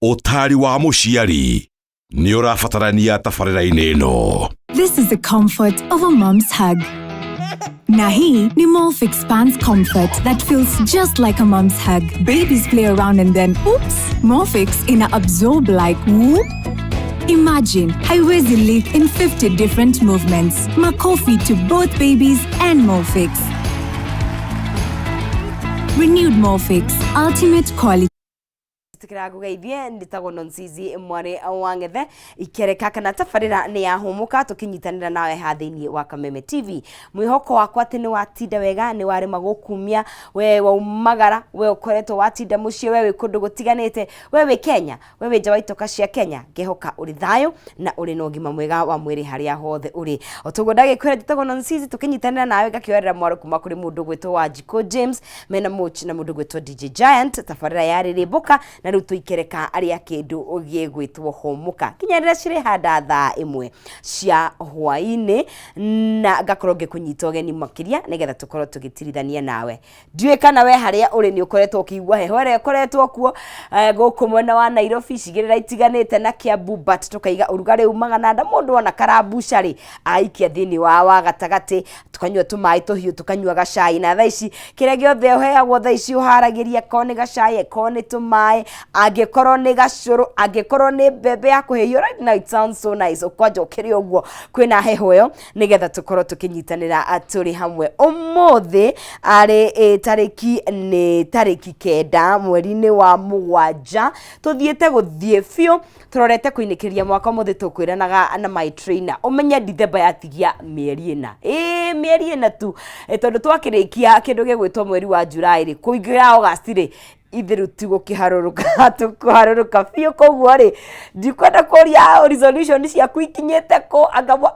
Utari wa muciari ni urafatarania tafarira-ini ino. This is the comfort of a mom's hug. Nahi ni Molfix Pants Comfort that feels just like a mom's hug. Babies play around and then oops, Molfix ina absorb like whoop. Imagine haiwezi leak in 50 different movements. Makofi to both babies and Molfix. Renewed Molfix, ultimate quality. Tikirago gaithie nditago nonsizi mware wangethe ikereka kana tafarira ni ya humuka tukinyitanira nawe hathini wa Kameme TV. Mwihoko wakwa ati ni watinda wega ni wari magukumia we waumagara we ukoretwo watinda mucie we kundu gutiganite we Kenya we jawaitoka cia Kenya ngehoka uri thayo na uri no ngima mwega wa mwiri haria hothe uri otugo ndagikwira nditago nonsizi tukinyitanira nawe gakiorera mwaro kuma kuri mundu gwitwo wa Jiko James mena much na mundu gwitwo DJ Giant tafarira yari ribuka na rutu ikereka aria kindu ugiegwitwo homuka kinyarira cire handa thaa imwe cia hwaini na gakorwo ngikunyita ogeni makiria nigetha tukorwo tugitirithania nawe ndiwe kana we haria uri ni ukoretwo ukigwa heho haria ukoretwo kuo guku mwena wa Nairobi cigirira itiganite na Kiambu but tukaiga urugari umagana nda mundu ona karabucari aikia thini wa gatagati tukanywa tumai tuhiu tukanywa gacai na thaa ici kiria giothe uheagwo thaa ici uharagiria kone gacai kone tumai agekorwo ni gacuru agekorwo ni bebe ya kuheyo right now it sounds so nice ukwaje ukiri ogwo kwina heho yo nigetha tukorwo tukinyitanira aturi hamwe umuthi ari tariki kenda mweri-ini wa mugwanja tuthiete guthie fio turorete kuinikiria mwaka muthi tukwiranaga na my trainer umenye December yatigia mieri ina mieri ina tu tondu twakirikia kindu gigwitwo mweri wa July ri kuingira August ri ithiru tigo kiharuruka tukuharuruka fio koguo ri ndikwenda kuria resolution cia kuikinyete ko agabo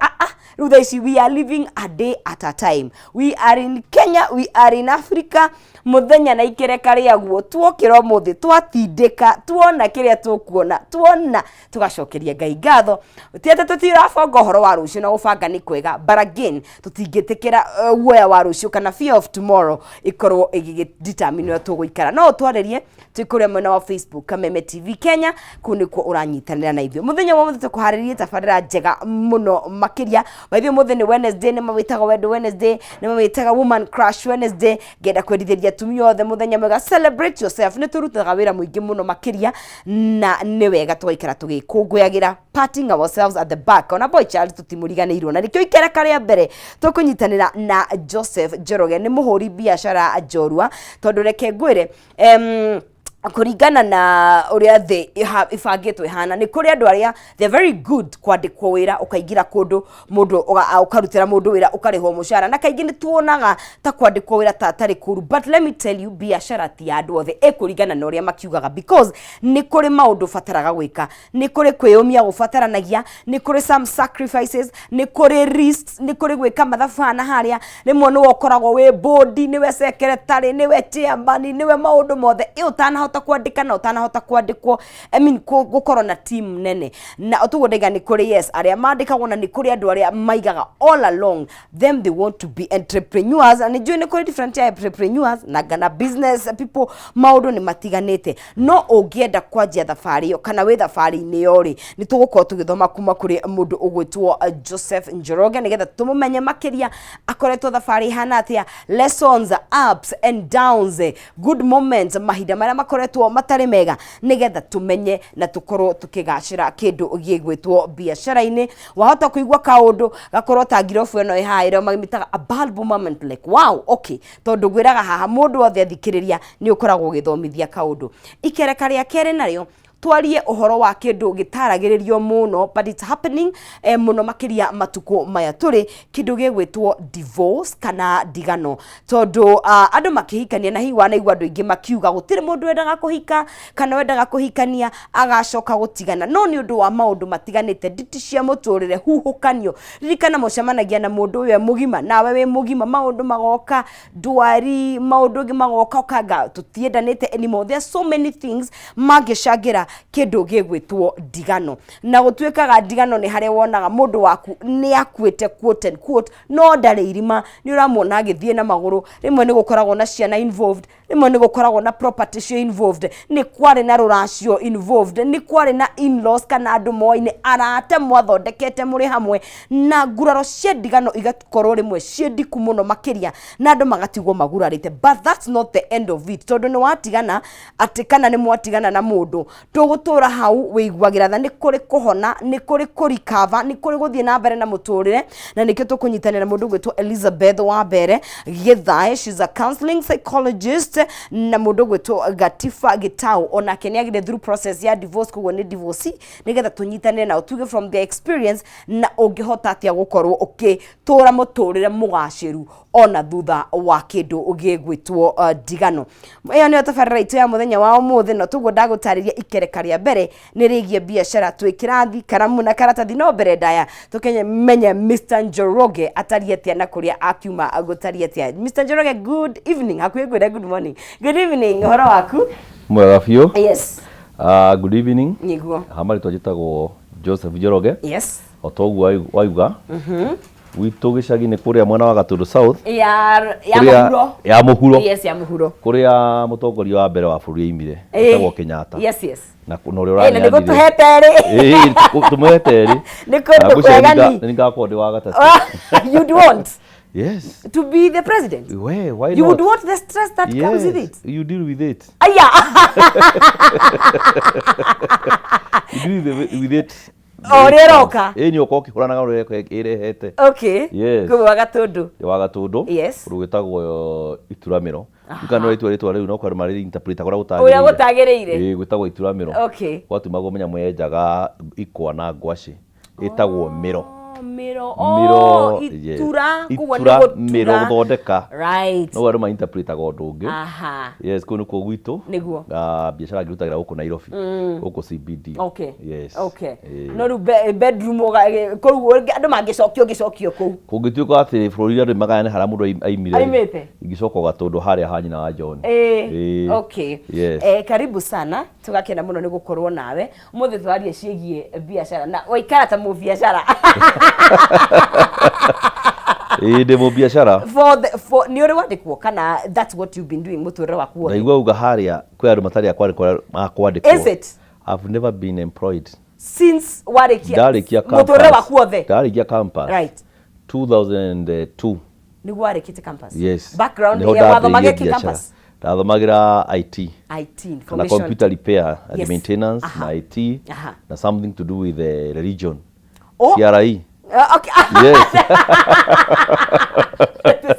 rutha ici we are living a day at a time. We are in Kenya, we are in Africa. Muthenya na ikereka riaguo tuokira muthi twatindika tuona kiria tukuona tuona tugacokeria Ngai ngatho tiete tutirafonga horo wa rucio na gubanga ni kwega but again tutingitikira guoya wa rucio kana fear of tomorrow ikorwo igidetermine tuguikara no twarerie twikuria mwena wa Facebook Kameme TV Kenya kuniko uranyitanira na ithio muthenya wa muthi tukuharirie tafarira njega muno makiria baithio muthi ni Wednesday ni mawitaga wendo Wednesday ni mawitaga woman crush Wednesday genda kwendithia tumio the muthenya mwega celebrate yourself ni turutaga wira muingi muno makiria na ni wega twaikara tugikungwagira patting ourselves at the back ona boy child tutimuriganirwo na nikyo ikereka ria mbere tukunyitanira na Joseph Njoroge ni muhuri biashara njorua tondu reke ngwire kuringana na uria the ifangitwo ihana ni kuri andu aria they very good kwandikwo wira ukaigira kundu mundu ukarutira mundu wira ukarihwo mushara na kaingi ni tuonaga ta kwandikwo wira ta tari kuru but let me tell you biashara ti andu othe ekuringana na uria makiugaga because ni kuri maundu fataraga gwika ni kuri kwiyumia gufataranagia ni kuri some sacrifices ni kuri risks ni kuri gwika mathafana haria ni mwono wokoragwo we body ni we secretary ni we chairman ni we maundu mothe utana kwandika na utanahota kwandikwo I mean gukorwo na team nene na utugundega ni kuri yes aria mandikagwo na ni kuri andu aria maigaga all along them they want to be entrepreneurs and join kuri different type entrepreneurs na gana business people maundu ni matiganite no ungienda kwanjia thabari yo kana we thabari ni yori ni tugukorwo tugithoma kuma kuri mundu ugwitwo Joseph Njoroge nigetha tumumenye makiria akoretwo thabari hana atia lessons ups and downs good moments mahinda maria makoretwo matari mega nigetha tumenye na tukorwo tukigacira kindu giegwitwo biashara-ini wahota kuigwa kaundu gakorwo ta girofu eno ihaire magimitaga a bulb moment like wow okay tondu gwiraga haha mundu othe athikiriria ni ukoragwo githomithia kaundu ikereka ria kere nario twarie uhoro wa kindu gitaragiririo muno but it's happening muno makiria matuko maya turi kindu gigwitwo divorce kana digano tondu andu makihikania na hiwa na igwa andu ingi makiuga gutire mundu wendaga kuhika kana wendaga kuhikania agacoka gutigana no ni undu wa maundu matiganite nditi cia muturire huhukanio ririkana mucemanagia na mundu we mugima nawe we mugima maundu magoka ndwari maundu ngi magoka ukanga tutiendanite anymore there so many things magishagira kindu gigwitwo ndigano na gutwikaga ndigano ni haria wonaga mundu waku ni akuite quote and quote no ndari irima ni uramona agithie na maguru rimwe ni gukoragwo na ciana involved rimwe ni gukoragwo na property cio involved ni kware na ruracio involved ni kware na in-laws kana andu moine arata mwathondekete muri hamwe na nguraro cia ndigano igakorwo rimwe ciendiku muno makiria na andu magatigwo magurarite but that's not the end of it tondu ni watigana ati kana ni mwatigana na mundu tugutura hau wiguagira tha ni kuri kuhona ni kuri kurikava ni kuri guthie na mbere na muturire na nikio tukunyitanira mundu gwitwo Elizabeth Wambere Githae. She's a counseling psychologist na mundu gwitwo Gatifa Gitau ona kenya gide through process ya divorce kugo ni divorce nigetha tunyitanire na utuge from their experience na ungihota atia gukorwo tura muturire mugashiru ona thutha wa kindu ugigwitwo ndigano. Iyo ni tabarira itu ya muthenya wa umuthi no tugo ndagutariria ikereka ria mbere ni rigie biashara twikirathi karamu na karatathi no mbere ndaya tukenye menye Mr. Njoroge atariete na kuria akiuma agutariete. Mr. Njoroge, good evening. Hakuigwira good morning. Good evening. Horo waku? Mwega biũ. Yes. Good evening. Niguo. Hamari twajitagwo Joseph Njoroge. Yes. Otoguo waiga. Witu gicagi-inĩ kuria mwena wa Gatundu South. Ya Mũhuro. Yes, ya Mũhuro. Kuria mutongoria wa mbere wa bũrũri aimire. Etagwo Kenyatta. Yes, yes. Na uri urani. Nĩ gũtũhete rĩ. Tumuhete rĩ. Nĩ kũndũ kwega ni. Nĩ ngakorwo ndi wa gatatũ. You'd want? Yes. To be the president? Why not? You would want the stress that comes with it? You deal with it. Yeah. You deal with it. Oreroka. Ni ukoki kuranaga ureke irehete. Okay. Yes. Kwa Gatundu. Wa Gatundu. Yes. Rugitagwo Ituramiro. Ikano ritwa riu no kwa mari interpreter kora gutagirire. Uria gutagirire. Gwitagwo Ituramiro. Okay. Watumagwo menya mwenjaga ikwa na ngwaci. Itagwo miro. Miro itura kugo ni miro guthondeka. Right. No wari ma interpreter godå ngä. Aha. Yes, kå nä kå gwitå. Niguo. Biacara ngä rutagira gå kå Nairobi. Gå CBD. Okay. Yes. Okay. No ru bedroom kå andå mangĩcokio kũu. Kũngĩtuĩka atĩ bũrũri andũ magayane harĩa mũndũ aimire. Aimĩte. Ingĩcoka Gatũndũ harĩa ha nyina wa John. Okay. Yes. Karibu sana. Tugakena mũno nĩ gũkorwo nawe. Ũmũthĩ twarie ciĩgiĩ biacara na waikara ta mũbiacara. Ndĩ mũbiacara. For nĩ ũrĩ wandĩkwo kana that's what you've been doing mũtũrĩre waku wothe? Ndaigua uga harĩa kwĩ andũ matarĩ akwandĩkwo. Is it? I've never been employed. Since ndarĩkia campus. Mũtũrĩre waku wothe? Ndarĩkia campus. Right. 2002. Nĩguo warĩkĩte campus? Yes. Background ya wathomagia kĩ campus? Ndathomagira IT. IT information. Na computer repair and maintenance na IT na something to do with the religion. CRI. Okay. Yes.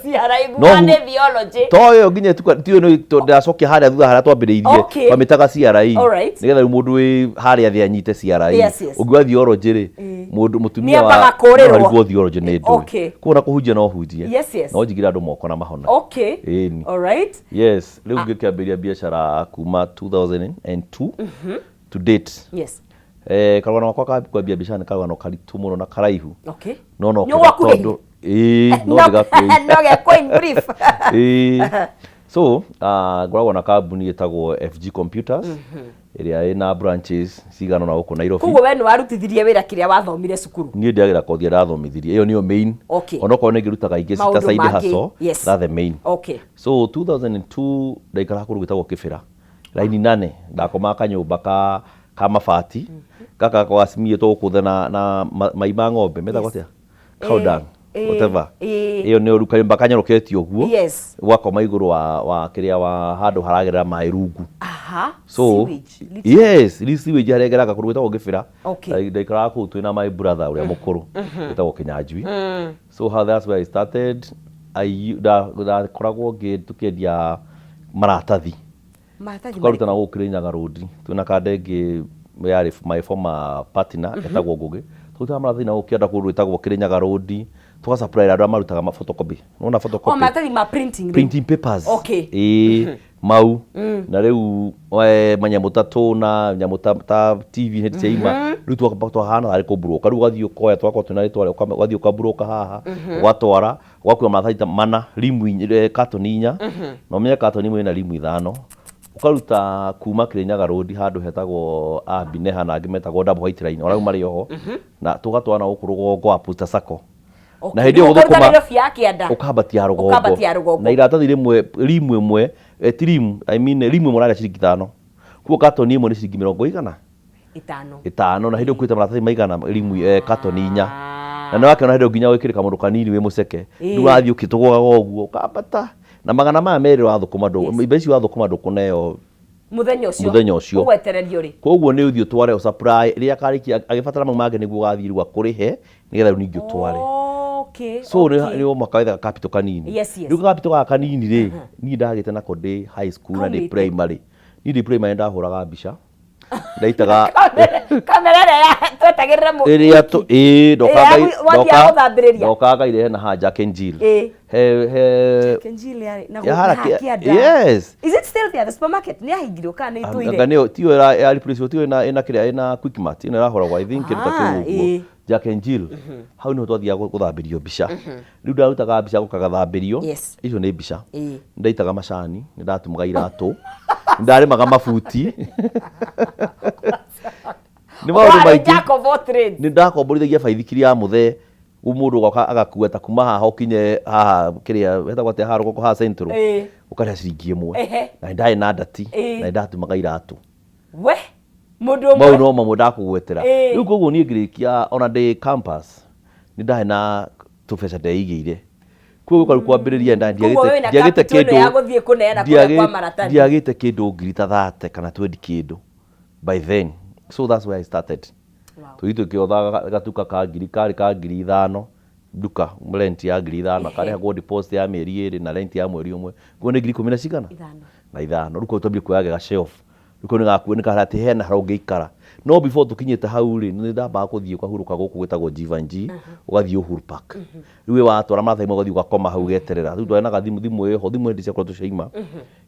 CRI gwane theology. Toyo nginya tiyo no ndacokia haria thutha haria twambiriirie twamitaga CRI nigetha mundu wi haria thi anyite CRI ungwa theology ri mundu mutumia wa arigwo theology ni ndu kuna kuhunjia no hunjie no njigira andu moko na mahona. Okay. All right. Yes, riu ngikiambiria biashara kuma 2002 to date. Yes. Karugano wakwa kwambia biashara karugano karitu muno na karaihu. Okay. No tondu no ndiga coin brief. So ngoragwo na kambuni itagwo FG Computers iria ina branches cigana na guku Nairobi. Kugo we ni warutithirie wira kiria wathomire cukuru? Nie ndiagira kothi ndathomithirie iyo niyo main. Onoko ne ngirutaga ingi cita side hustle that the main. Okay. So 2002 ndaikara kuru gitagwo Kibira raini 8 ndakoma kanyumba ka mabati kaka kwa simie to kuthe na maima ng'ombe metagwo atia cow dung whatever iyo ni uruka nyumba kanyaruketio guo gwakoma iguru wa kiria wa handu haragerera mai rungu. So yes sewage haregeraga kuru gwitagwo Kibira ndaikara kuu twina my brother uria mukuru gwitagwo Kinyanjui. So how that's where I started. Da koragwo tukendia maratathi tukarutana gå Kirinyaga road twina kandenge yari my former partner etagwo Ngugi tutaga maratathi na ukienda kũndũ etagwo Kirinyaga road tuka supply andu marutaga ma photocopy nona photocopy maratathi ma printing papers mau na riu manyamu tatu na nyamu ta TV hit seima riu twahana ari kubroka riu gathio koya twakwa tunari twale gathio kabroka haha gwatwara gwakua maratathi mana limu katoni 4 no menye katoni imwe na limu 5 ukaruta kuma Kirinyaga Road handu hetagwo Abineha na angĩ metagwo Double White Line orau marĩ oho na tugatwana gũkũ rũgongo wa Posta Sacco na hĩndĩ ĩyo gũthũkũma ũkambatia rũgongo na iratathi rĩmwe rimu ĩmwe ti rimu I mean rimu ĩmwe ũrarĩa ciringi 5 kuo katoni ĩmwe nĩ ciringi 50 5 na hĩndĩ ũkuĩte maratathi maigana rimu katoni 4 na nĩ wakĩona hĩndĩ nginya gwĩkĩrĩka mũndũ kanini wĩ mũceke rĩu wathiĩ ũkĩtũgũaga ũguo ũkambata na magana maya merĩ wa thũkũma ndũ ici wa thũkũma ndũkũneo muthenya ũcio ũgwetererio rĩ koguo nĩ ũthiĩ ũtware o supply rĩrĩa karĩkia agĩbatara mau mangĩ nĩguo gathiĩ rĩu akũrĩhe nĩgetha rĩu ningĩ ũtware so nĩ mwaka wethaga capital kanini rĩu capital gaka kanini rĩ niĩ ndagĩte nako ndĩ high school na ndĩ primary niĩ ndĩ primary ndahũraga mbica ndaitaga kamera ya twetagĩrĩra mu ĩrĩa ndokaga irehe na Jack and Jill Jack and Jill na gũkianda yes is it still there the supermarket nĩ ahingirwo kana nĩ itũire ngane tio ya replace tio ina kĩrĩa ina Quickmart ina rahoragwo I think kĩruta kĩu Jack and Jill hau nĩ twathiaga gũthambĩrio mbica rĩu ndarutaga mbica gũkagathambĩrio icio nĩ mbica ndaitaga macani nĩ ndatumaga iratũ ndarĩmaga mabuti nĩ maũndũ maingĩ nĩ ndakomborithagia baithikiri ya mũthee mũndũ goka agakua ta kuma haha ũkinye haha kĩrĩa wetagwo atĩa haha rũgongo haha Central ũkarĩha ciringi 1 na ndarĩ na ndati na ndatumaga iratũ we mũndũ ũmwe mau no mamwe ndakũgwetera rĩu koguo niĩ ngĩrĩkia ona ndĩ campus nĩ ndarĩ na tũbeca ndeigĩire koguo kwambĩrĩria ndiagĩte kĩndũ ngiri ta 30 kana 20 kĩndũ by then so that's where I started tũitũ kĩotha gatuka ka ngiri karĩ ka ngiri 5 duka rent ya ngiri 5 karĩhagwo deposit ya mĩeri 2 na rent ya mweri ũmwe kuo nĩ ngiri 10 na cigana na 5 rĩu koguo twambire kuoyaga ga shelf rĩu nĩ gakuoneka atĩ hena harĩa ũngĩikara no before tukinyĩte hau rĩ nĩ ndambaga gũthiĩ ũkahurũka gũkũ gwĩtagwo Jivanji ũgathiĩ Uhuru Park rĩu watwara mathaa imwe ũgathiĩ ũgakoma hau geterera rĩu ndwanaga thimũ ĩho thimũ hĩndĩ ciakorwo tũcaima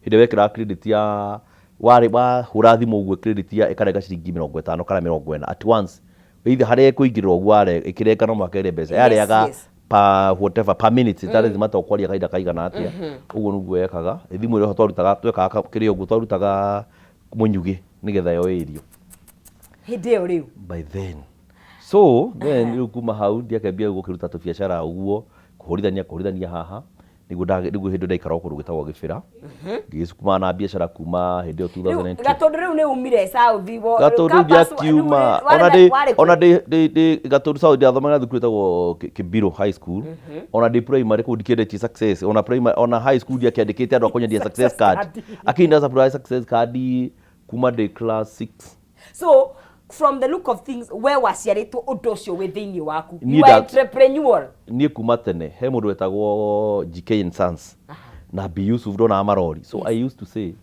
hĩndĩ wekĩra credit ya wahũra thimũ ũguo credit ya ĩkarenga ciringi 50 kana 40 at once either harĩa kũingĩrĩra ũguo ĩkĩrenga no mwaka ĩrĩa mbeca yarĩaga whatever per minute itarĩ thima tokwaria kaida kaigana atia ũguo nĩguo yekaga thimũ ĩrĩa twarutaga twekaga kĩrĩa ũguo twarutaga mũnyugi nĩgetha yo ĩrio hĩndĩ ĩyo rĩu by then so then rĩu kuma hau ndiakambia gũkĩruta tũbiacara ũguo kũhorithania haha nĩguo hĩndĩ ndaikara gũkũ gwĩtagwo Gĩbĩra ngĩgĩcukuma na biacara kuma hĩndĩ ĩyo 2010 Gatũndũ rĩu nĩ umire South Gatũndũ ndiakiuma ona ndĩ Gatũndũ South ndiathomaga thukuru ĩtagwo Kĩbirũ High School ona ndĩ primary kũu ndikĩendetie success ona high school ndiakĩandĩkĩte andũ a kũnyendia success card akĩnda supply success card kuma ndĩ class 6 so from the look of things where waciarĩtwo ũndũ ũcio wĩ thĩinĩ waku you are entrepreneur niĩ kuma tene he mũndũ wetagwo GK and Sons na B Yusuf ndona marori so I used to say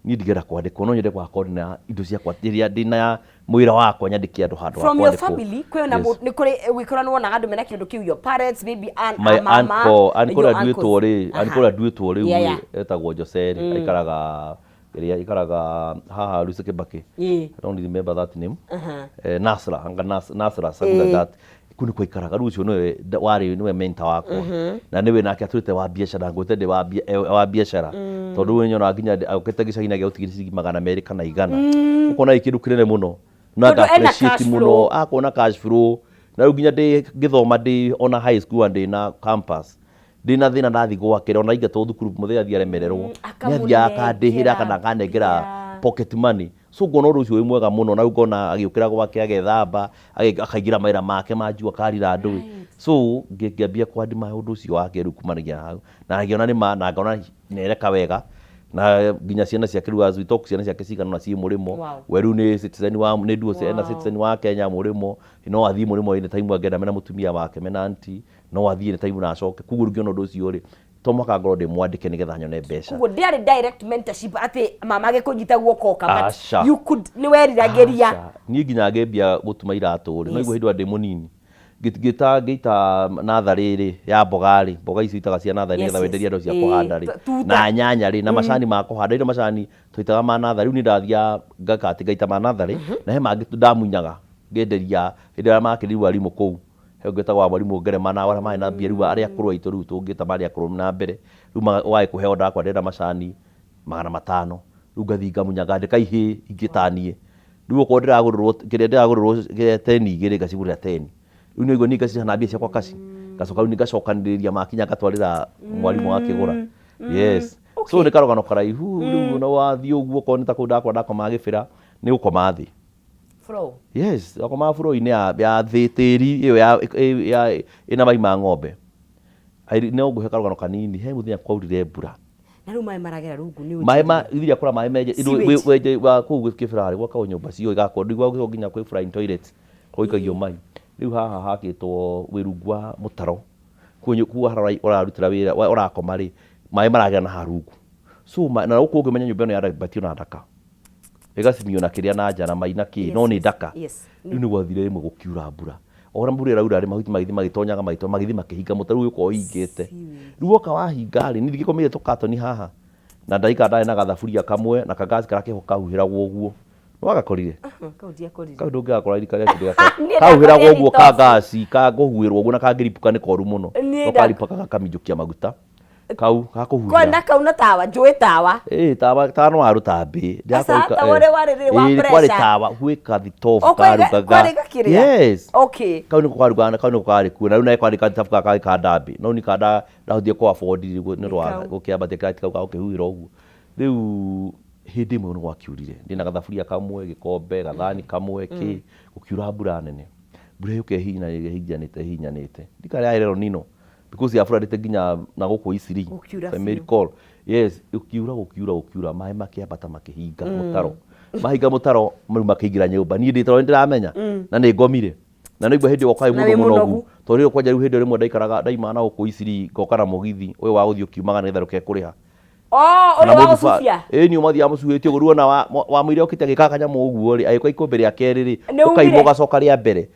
niĩ ndigera kwandĩkwo no nyende gwakwa na indo ciakwa rĩrĩa ndĩna mwĩra wakwa nyandĩke andũ handũ from your family kwĩna nĩ kũrĩ wĩkorana wonaga andũ mena kĩndũ kĩu your parents maybe my uncle nduĩtwo rĩu etagwo Joseri aikaraga ĩrĩa ikaraga haha Lucy Kibaki I don't remember that name Nasra something like that kuni kwa ikaraga rũcio niwe mentor wakwa na niwe nake atũrĩte wa biacara ngwĩte ndĩ wa biacara tondũ we nyona nginya ũkĩte gĩcagi-inĩ gĩa ũtigĩrĩ ciringi 200 kana 100 ũkona ikindu kĩnene mũno na appreciate mũno akona cash flow na rĩu nginya ngĩthoma ndĩ ona high school ndĩ na campus ndina thina ndathi gwakĩra ona ingatwo thukuru mũthenya athiĩ aremererwo nĩ athiaga akandĩhĩra kana akanengera pocket money so ngona ũndũ ũcio wĩ mwega mũno na rĩu ngona agĩũkĩra gwake agethamba akaingĩra mawĩra make manjua akarira ndũĩ so ngĩambia kwandima ũndũ ũcio wake rĩu kumanagia hau na ngĩona nĩ na ngona nereka wega na nginya ciana ciake rĩu as we talk ciana ciake cigana na ciĩ mũrĩmo we rĩu nĩ citizen wa nĩ nduo ciana citizen wa Kenya mũrĩmo no athiĩ mũrĩmo ĩnĩ time angĩenda mena mũtumia wake mena auntie no athiĩ nĩ time na acoke kuguo ngĩona ũndũ ũcio rĩ to mwaka ngorwo ndĩ mwandĩke nĩgetha nyone mbeca kuguo ndiarĩ direct mentorship atĩ mama agĩkũnyita guoko oka but you could nĩ weriragĩria niĩ nginya ngĩambia gũtuma iratũ rĩ no igua hĩndĩ ndĩ mũnini ngĩita natharĩ rĩ ya mboga rĩ mboga ici itaga cia natharĩ nĩgetha wenderia andũ cia kũhanda rĩ na nyanya rĩ na macani ma kũhanda indo macani tũitaga ma natharĩ rĩu nĩ ndathia ngakati ngaita ma natharĩ na he mangĩ ndamunyaga ngenderia hĩndĩ ĩrĩa makĩrirwo arimũ kũu he ngĩtagwo mwarimũ Ngerema na arĩa marĩ na mbia rĩu arĩa akũrũ aitũ rĩu tũngĩta marĩ akũrũ na mbere rĩu waĩ kũheo ndakwa ndenda macani 500 riu ngathi ngamunya ngandika ihe ingitanie riu uko ndiragururwo kire ndiragururwo 10 igiri ngacigurira 10 riu niguo ni ngacihana mbia ciakwa kaci ngacoka riu ngacokaniriria makinya ngatwarira mwarimu wakigura yes so ni karogano karaihu riu no wathi uguo ko ni ta kuu ndakoma gibira ni ukoma thi flow yes akoma flow ini ya thitiri iyo ya ina mai ma ng'ombe ai ne uguhe karogano kanini he muthenya kwaurire mbura na riu mai maragera rungu ni mai ma ithiria kura mai meje weje wa kuu gibirari gwa kawo nyumba cio igakwo ndigwa nginya kwi flying toilet koikagio mai riu haha hakitwo wirungwa mutaro kuwa harai orarutira wira orakoma ri mai maragera na harungu so na uko ngimenya nyumba ino ya batio na ndaka igasimio na kiria na njara mai na ki no ni ndaka riu ni gwathire rimwe gukiura mbura ora mbura iraura ri mahuti magitonyaga maito magithi makihinga mutaru uko hingite riu oka wahinga ri ni ndigikomire tukatoni haha na ndaika ndare na gathaburia kamwe na kagasi karakihoka huhiragwo uguo no agakorire kau ndungakora iri karia kindu kauhiragwo uguo ka gasi kaguhuirwo uguo na kangiripuka ni koru muno no karipuka kakaminjukia maguta kau gakuhuria kona kau na tawa njui tawa tawa tano waru tambi ndakauka wore warire wa pressure kwari tawa gwika thitofu karugaga yes okay kau ni kwaruga kau ni kwari kuona riu na kwari katafuka kai kadambi no ni kada ndahuthie kwa afford ni rwa gukiambatia kati kau ukihuira uguo riu hindi imwe ni gwakiurire ndina gathaburia kamwe gikombe gathani kamwe ki gukiura mbura nene mbura yuke hinyanite ndikari airero nino because ya furarite ginya na guku isiri family call yes ukiura mai makiambata makihinga mutaro mahinga mutaro muri makiingira nyumba ni nditaro ndiramenya na ni ngomire na no igwa hindi okai muno to riro kwanja riu hindi rimwe ndaikaraga ndaima na guku isiri ngoka na mugithi uyu wa guthi ukiumaga ni tharuke kuriha uri wa gucufia ni umathi amucuhitio guruo na wa mwire okite gika kanyamu uguo ri agikwa ikombe ria keri ri ukaimo gacoka ria mbere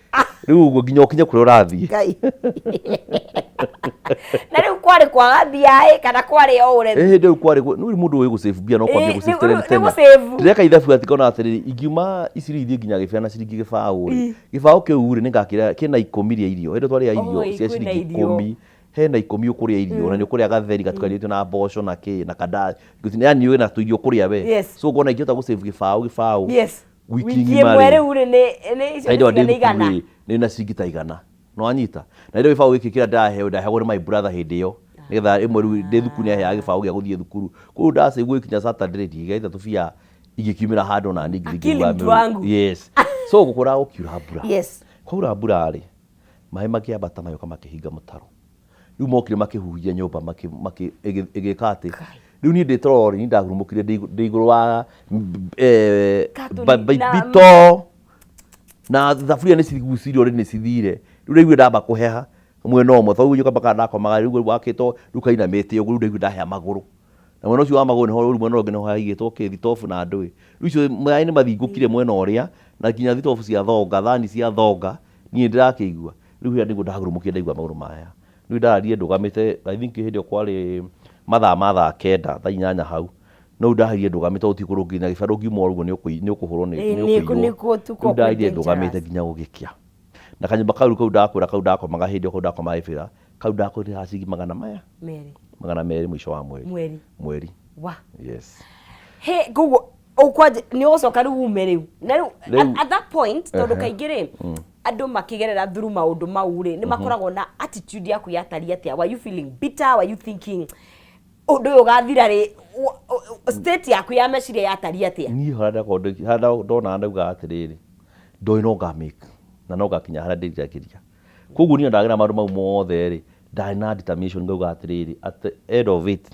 riu uguo nginya ukinye kuri urathie na riu kwari kwaga thia kana kwari o ure hindi riu kwari no mundu uyu gusave bia no kwambia gusave tena ndireka ithabu atikona atiriri ingiuma icirithie nginya gibia na ciringi gibao ri gibao kiu ri ningakira kina 10 ria irio hindi twari ya irio cia ciringi 10 hena 10 ukuria irio na ni ukuria gatheri gatukanitio na mboco na ki na kada yani yo na tuirio kuria we so gona ikiota gusave gibao yes wiki ngimari ure ne icio ni igana ni na ciringi ta igana no anyita na ndio gibao giki kira ndahe my brother hindi yo nigetha imwe riu ndi thukuru ya gibao gya guthie thukuru ku ndase gwikinya Saturday ndigaita tubia igikiumira handu na ningithigwa yes so gukura ukiura mbura yes kwaura mbura ri mai makiambata mayo kama kihinga mutaro riu mokire makihuhia nyumba igikati riu ni nditorori ni ndagurumukire ndiguru wa bito na thaburia ni cigucirio ri ni cithire riu ndigwe ndamba kuheha mwena omwe thau nyuka baka ndakomaga riu wakito rukaina mete ugu ndigwe ndahea maguru na mwena ucio wa maguru niho riu mwena ungi niho haigitwo thitofu na ndui riu icio mai ni mathingukire mwena uria na kinya thitofu cia thonga thani cia thonga ni ndirakigua riu ya ndigwe ndagurumukire ndaigua maguru maya riu ndarie ndugamite I think hindi kwari mathaa kenda thaa 8 hau no ndarie ndugamite utikuru nginya gibaru ngiuma uguo ni ukuhurwo ni kutuko ndarie ndugamite nginya gugikia na kanyumba kau ndakomaga hindi kau ndakomaga ibira kau ndakorira cigi magana meri mwisho wa mweri wa yes he gugu ukwaje ni ucoka riu ume riu na riu at that point tondu kaingire andu makigerera through maundu mau ri ni makoragwo na attitude yaku yatari atia were you feeling bitter were you thinking undu uyu gathira ri state yaku ya meciria yatari atia ni hada ndona ndauga atiriri ndoi no ga make na no gakinya hara ndirakiria koguo ni ndagira maundu mau mothe ri ndina determination ngauga atiriri at the end of it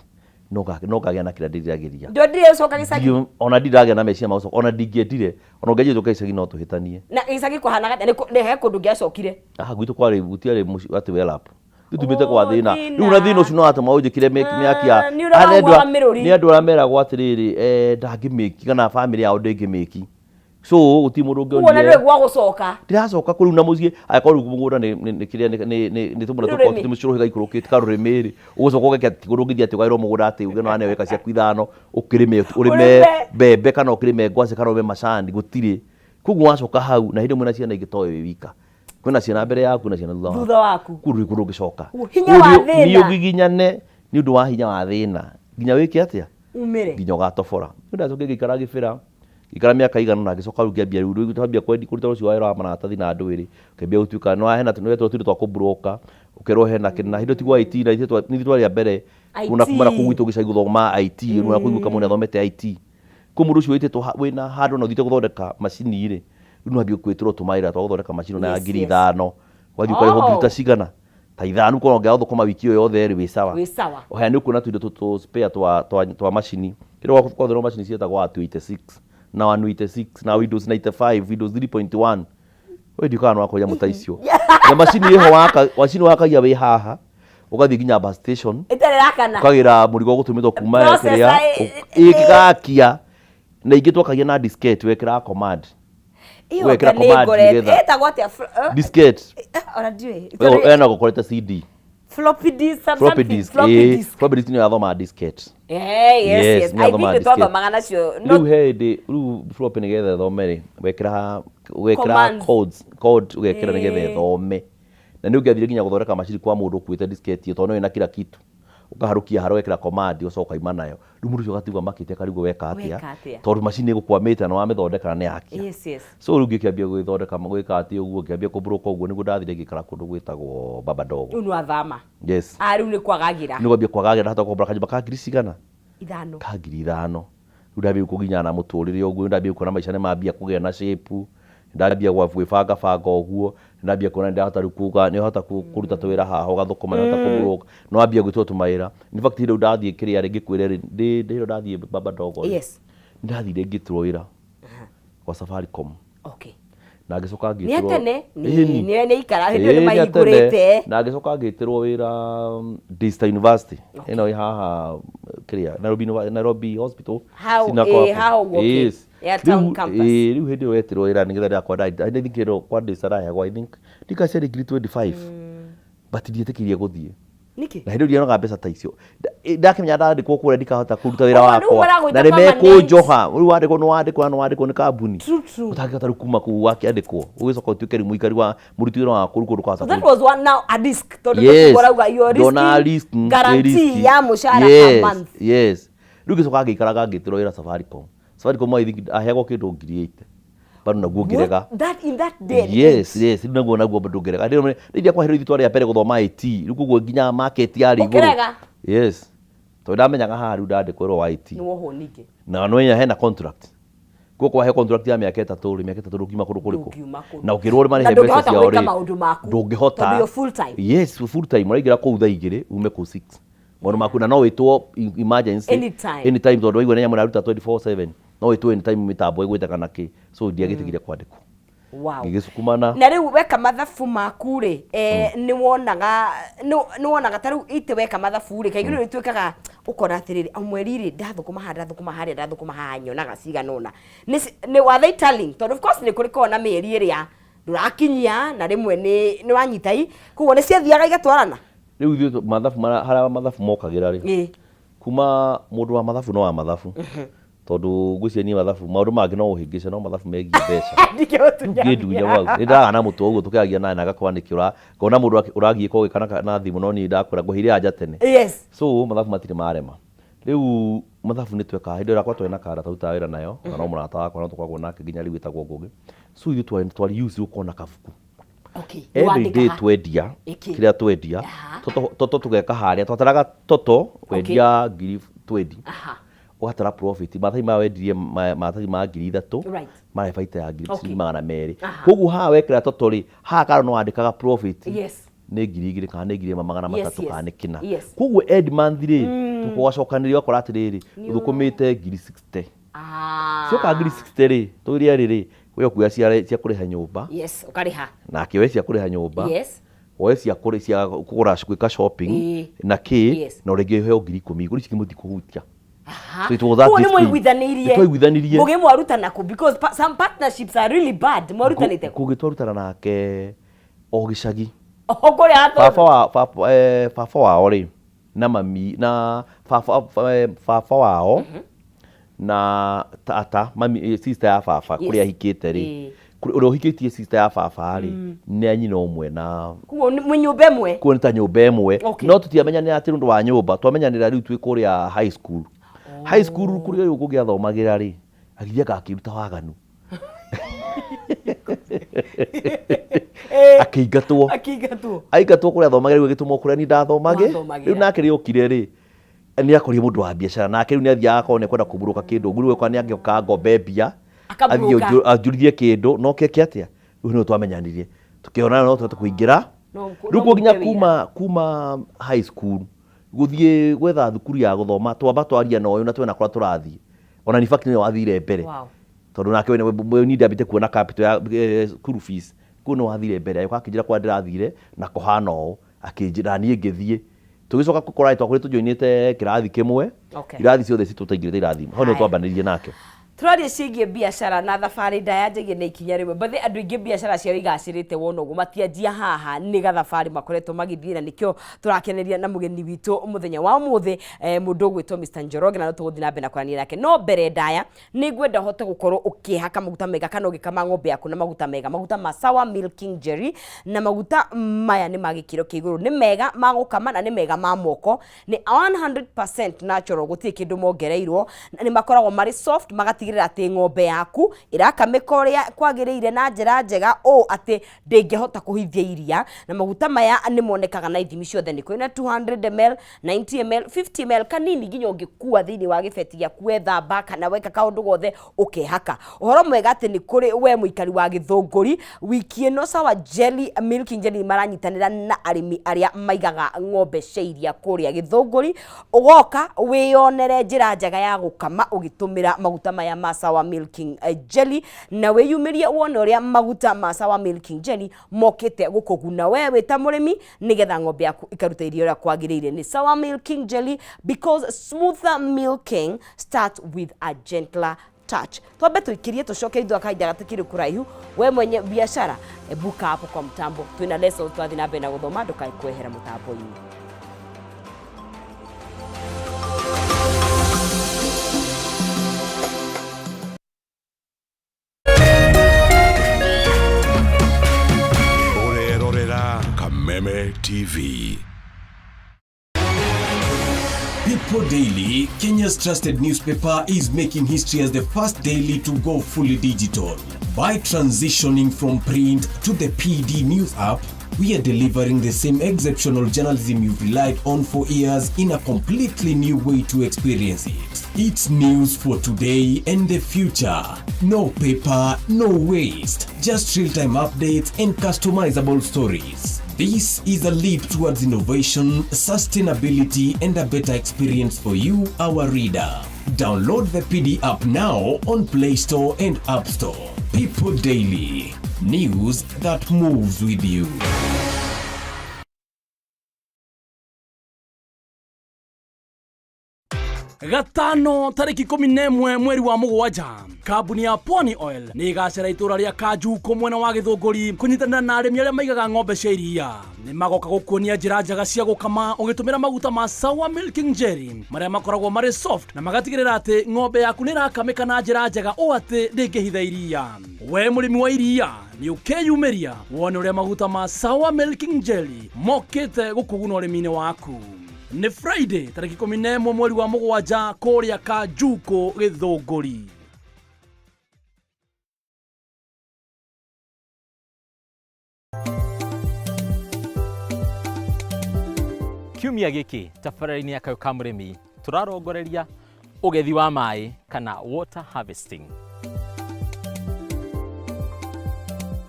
no kagĩa na kĩrĩa ndĩragĩria ndio ndire coka gĩcagi ona ndiragĩa na meciria ma ona ndingĩendire ona ũngĩenjire tũka gĩcagi no tũhĩtanie na gĩcagi kũhanaga nĩ he kũndũ ngĩacokire gwitũ kwarĩ gũtiarĩ atĩ welap tumĩte kwa thĩna rĩu na thĩna ũcio no atũma ũnjĩkire mĩaki ya nĩ andũ arĩa meragwo atĩrĩrĩ ndangĩmĩki kana family yao ndĩngĩmĩki so uti mundu ungi ona ndwe gwa gucoka ndiracoka kuri na mucie akorwo mugunda ni kiria ni tumuna tukwa timucirohiga ikurukite karuremeri ugucoka ugeke tiguru ngithia tigairo mugunda ati uge no ane weka cia kwithano ukirime urime bebe kana ukirime ngwase kana ube macani gutire kugu wacoka hau na hindi mwena ciana igitoe wika kwina ciana mbere yaku na ciana thutha waku kuru gicoka hinya wa thina ni ugiginyane ni undu wa hinya wa thina nginya wiki atia umire nginya gatobora ndacoke ngikara gibira ikara miaka igana na gicoka ru ngiambia ru twambia kwendi kuruta ucio wa maratathi na ndwiri kembia gutuika no hena tunetwo tiri twa kubroka ukero hena kina hindo tigwa IT na ithe ni twari ya mbere kuna kumara kugwitu gicai guthoma IT no kuiguka mune thomete IT kumuru ucio itetwo wina handu no thite guthondeka macini ri no ambia kwitiro tumaira twa guthondeka macini na ngiri 5 wathi kwa computer cigana ta ithanu ko ngea thukuma wiki yo yothe ri wi sawa ohe ni kuna tuindo tu spare twa macini kiro kwa thero macini cietagwa 26 na 186 na Windows 95 Windows 3.1 we ndikana wako ya mutaicio na macini iho waka ya we haha ugathi ginya bus station itererakana ukagira murigo gutumitwo kuma kiria ikigakia na ingi twakagia na diskette wekira command wekira command etagwo atia diskette ona ndiwe ena gukorete CD floppy disk floppy disk ni athoma diskette yes I think twaba magana cio no hede floppy ni gethe thomeri wekira code wekira ni gethe thome na ni ungiathire ginya guthoreka macini kwa mundu kuite diskette to no ina kila kitu ukaharukia haro wekira command ucoka ima nayo rumuru cio gatigwa makite karigo weka atia tondu macini gukwamite na wamithondeka ni yaki so ru ngikiambia gwithondeka gwika atia uguo ngiambia kubroka uguo nigu ndathire gikara kundu gwitagwo baba dogo unu athama yes riu ni kwagagira ni kwambia kwagagira hata kumbra kanyumba ka ngiri cigana 5 ka ngiri 5 ru ndambia kuginya na muturire uguo ndambia kuona maisha ni mambia kugia na shape ndambia gwibanga banga uguo ndambia kuona ndahota rukuga ni hota kuruta twira haha ugathukuma ni hota kuburuka no ambia gwitwo tumaira in fact ndo ndathie kiria ringi kwire ndiro ndathie baba dogo yes ndathire ngitwira kwa Safaricom okay na ngicoka ngitirwo ni ikara hindi ni maigurite na ngicoka ngitirwo wira Daystar University ino haha kiria Nairobi Hospital yes ya town campus riu hindi wetirwo wira nigetha ndakwa I think ino kwa Daystar I think ndikacia degree 25 but ndietikirie guthie niki na hindi ndionaga mbeca ta icio ndakimenya ndandikwo kure ndikahota kuruta wira wakwa na nimekunjoha riu wandikwo ni kambuni utangihota kuma ku wakiandikwo ugicoka utuike muikari wa muruti wira wa kuru ndukahota that was one now a disk tondu tukorauga your risk guarantee ya mushara per month yes riu gicoka ngikaraga ngitirwo wira Safaricom I think ahego kindu ngiri 8 bado naguo ngirega that in that day yes naguo bado ngirega ndio kwa hero itwari ya pere guthoma IT riu kuguo nginya market ya rigu yes to ndamenyaga haha riu ndandikwo wa IT ni woho ningi na no nya hena contract kwa he contract ya miaka 3 ngima kuriku na ukirwo ri mari he mbeca cia ori ndungihota yes full time urigira ku thaa 2 ume ku 6 mono makuna no witwo emergency anytime tondu waigua nenya muraruta 24/7 no witwo anytime mitambo igwitaka naki so ndiagitigire kwandikwo wow ngisukumana na riu weka mathabu maku ri ni wonaga ta riu ite weka mathabu ri kaiguru ni twikaga ukora atiriri amweri ri ndathukuma haha nyonaga ciganona ni wathe telling tondu of course ni kuriko na mieri iria ndurakinyia na rimwe ni wanyitai kuguo ni ciathiaga igatwarana riu ithu mathabu hara mathabu mokagira ri kuma mundu wa mathabu no wa mathabu tondu ngwiciria ni mathabu maundu mangi no uhingice no mathabu megie mbeca ngidunya wau ndaga na mutu uguo tukiagia naye na gakwandikiura ngona mundu uragie ko gikana na thimu no ni ndakwira nguhire anja tene yes so mathabu matire marema riu mathabu ni tweka hindi rakwa twena kara tauta wira nayo na no murata wakwa no tukwagwo nake nginya riu itagwo ngugi so ithu twari use ukona kabuku okay every day twendia kiria twendia toto tugeka haria twataraga toto wendia ngiri 20 ugatara profit mathai ma wendirie mathai ma ngiri 3 mara baita ya ngiri 200 koguo ha wekira toto ri ha karo no wandikaga profit yes ni ngiri 2 kana ni ngiri 300 kana kina koguo end month ri tukwacokanire okora atiriri uthukumite ngiri 60 cio ka ngiri 60 ri tuiria riri we okuya cia kuriha nyumba yes ukariha na kiwe cia kuriha nyumba yes oe cia kugura gwika shopping na ki na uringi heo ngiri 10 guri cikimuti kuhutia so it was that this mwaiguithanirie muge mwarutana ku because some partnerships are really bad mwarutanite kugitwarutana nake o gicagi ogore ato baba wao ri na mami na baba wao na tata mami sister ya baba kuria hikite ri uri hikitie sister ya baba ri ni anyina umwe na kuo nyumba imwe kuo ni ta nyumba imwe no tutiamenya ni ati ndu wa nyumba twamenyanira riu twi kuria high school high school kuri yo kũgĩathomagira ri agithiaga akiruta waganu akĩingatwo kũrĩa athomagira rĩu agĩtũmwo kũrĩa ni ndathomage rĩu nake rĩokire rĩ nĩ akorire mũndũ wa biacara nake rĩu nĩ athiaga akorwo nĩ kwenda kũburũka kĩndũ nguru kwa nĩ angĩoka ngombe mbia athiĩ anjurithie kĩndũ no keke atĩa rĩu nĩ twamenyanirie tukĩona no tũkũingĩra rĩu nginya kuma high school gũthiĩ gwetha thukuru ya gũthoma twamba twaria na ũyũ na twena kũrĩa tũrathiĩ ona ni fact nĩ wathire mbere tondũ nake we ni ndambĩte kuona capital ya school fees kuno wathire mbere ayo akĩnjĩra kwa ndĩrathire na kũhana ũũ akĩnjĩra niĩ ngĩthiĩ tũgĩcoka gũkora twakũrĩ tũjoinĩte kĩrathi kĩmwe irathi ciothe citũtaingĩrĩte irathi ho nĩ twambanĩririe nake turaria ciĩgiĩ biacara na thabarĩ ndaya njĩgie na ikinya rĩmwe bathĩ andũ aingĩ biacara ciao igacĩrĩte wona ũguo matianjia haha nĩ gathabarĩ makoretwo magĩthiĩ na nĩkĩo tũrakeneria na mũgeni witũ mũthenya wa ũmũthĩ mũndũ ũgwĩtwo Mr. Njoroge na tũgũthiĩ na mbere na kũrania nake no mbere ndaya nĩ ngwenda hote gũkorwo ũkĩhaka maguta mega kana ũgĩkama ng'ombe yaku na maguta mega maguta ma Sawa Milking Jelly na maguta maya nĩ magĩkĩro kĩa igũrũ nĩ mega ma gũkama na nĩ mega ma moko nĩ 100% natural gũtirĩ kĩndũ mongereirwo na nĩ makoragwo marĩ soft magatigĩrĩra atĩ ng'ombe yaku ĩrakamĩka ũrĩa kwagĩrĩire na njĩra njega o atĩ ndĩngĩhota kũhithia iria na maguta maya nĩ monekaga na ithimi ciothe nĩ kwĩna 200ml 90ml 50ml kanini nginya ũngĩkua thĩinĩ wa gĩbeti gĩaku wethamba kana weka kaũndũ gothe ũkehaka ũhoro mwega atĩ nĩ kũrĩ we mũikari wa Gĩthũngũri wiki ĩno Sawa Milking Jelly maranyitanĩra na arĩmi arĩa maigaga ng'ombe cia iria kũrĩa Gĩthũngũri ũgoka wĩyonere njĩra njega ya gũkama ũgĩtũmĩra maguta maya ma Sawa Milking Jelly na wĩyumĩrie wone ũrĩa maguta ma Sawa Milking Jelly mokĩte gũkũguna we wĩ ta mũrĩmi nĩgetha ng'ombe yaku ĩkaruta iria ũrĩa kwagĩrĩire nĩ Sawa Milking Jelly because smoother milking starts with a gentler touch. Twambe tuikirie tucoke ithu akaida gatikiri kuraihu we mwenye biashara ebuka hapo kwa mtambo twina lesson twathi na mbere na guthoma ndukai kwehera mutambo-ini. Kameme TV. People Daily, Kenya's trusted newspaper, is making history as the first daily to go fully digital. By transitioning from print to the PD News app, we are delivering the same exceptional journalism you've relied on for years in a completely new way to experience it. It's news for today and the future. No paper, no waste. Just real-time updates and customizable stories. This is a leap towards innovation, sustainability, and a better experience for you, our reader. Download the PD app now on Play Store and App Store. People Daily. News that moves with you. Gatano tariki 11 mweri wa mugwanja kambuni ya Pony Oil ni igacera itura ria Kanjuko mwena wa Gĩthũngũri kunyitanĩra na arĩmi arĩa maigaga ng'ombe cia iria ni magoka gũkuonia njĩra njega cia gũkama ũgĩtũmĩra maguta ma Sawa Milking Jelly marĩa makoragwo marĩ soft na magatigĩrĩra atĩ ng'ombe yaku nĩ ĩrakamĩka na njĩra njega o atĩ ndĩngĩhitha iria. We mũrĩmi wa iria ni ũkeyumĩria wone ũrĩa maguta ma Sawa Milking Jelly mokĩte gũkũguna ũrĩmi-inĩ waku. Ni Friday tariki 11 mweri wa mugwanja kũrĩa Kanjuko Gĩthũngũri. Kiumia gĩkĩ tabarĩra-inĩ ya Kayũ ka mũrĩmi tũrarongoreria ũgethi wa maĩ kana water harvesting.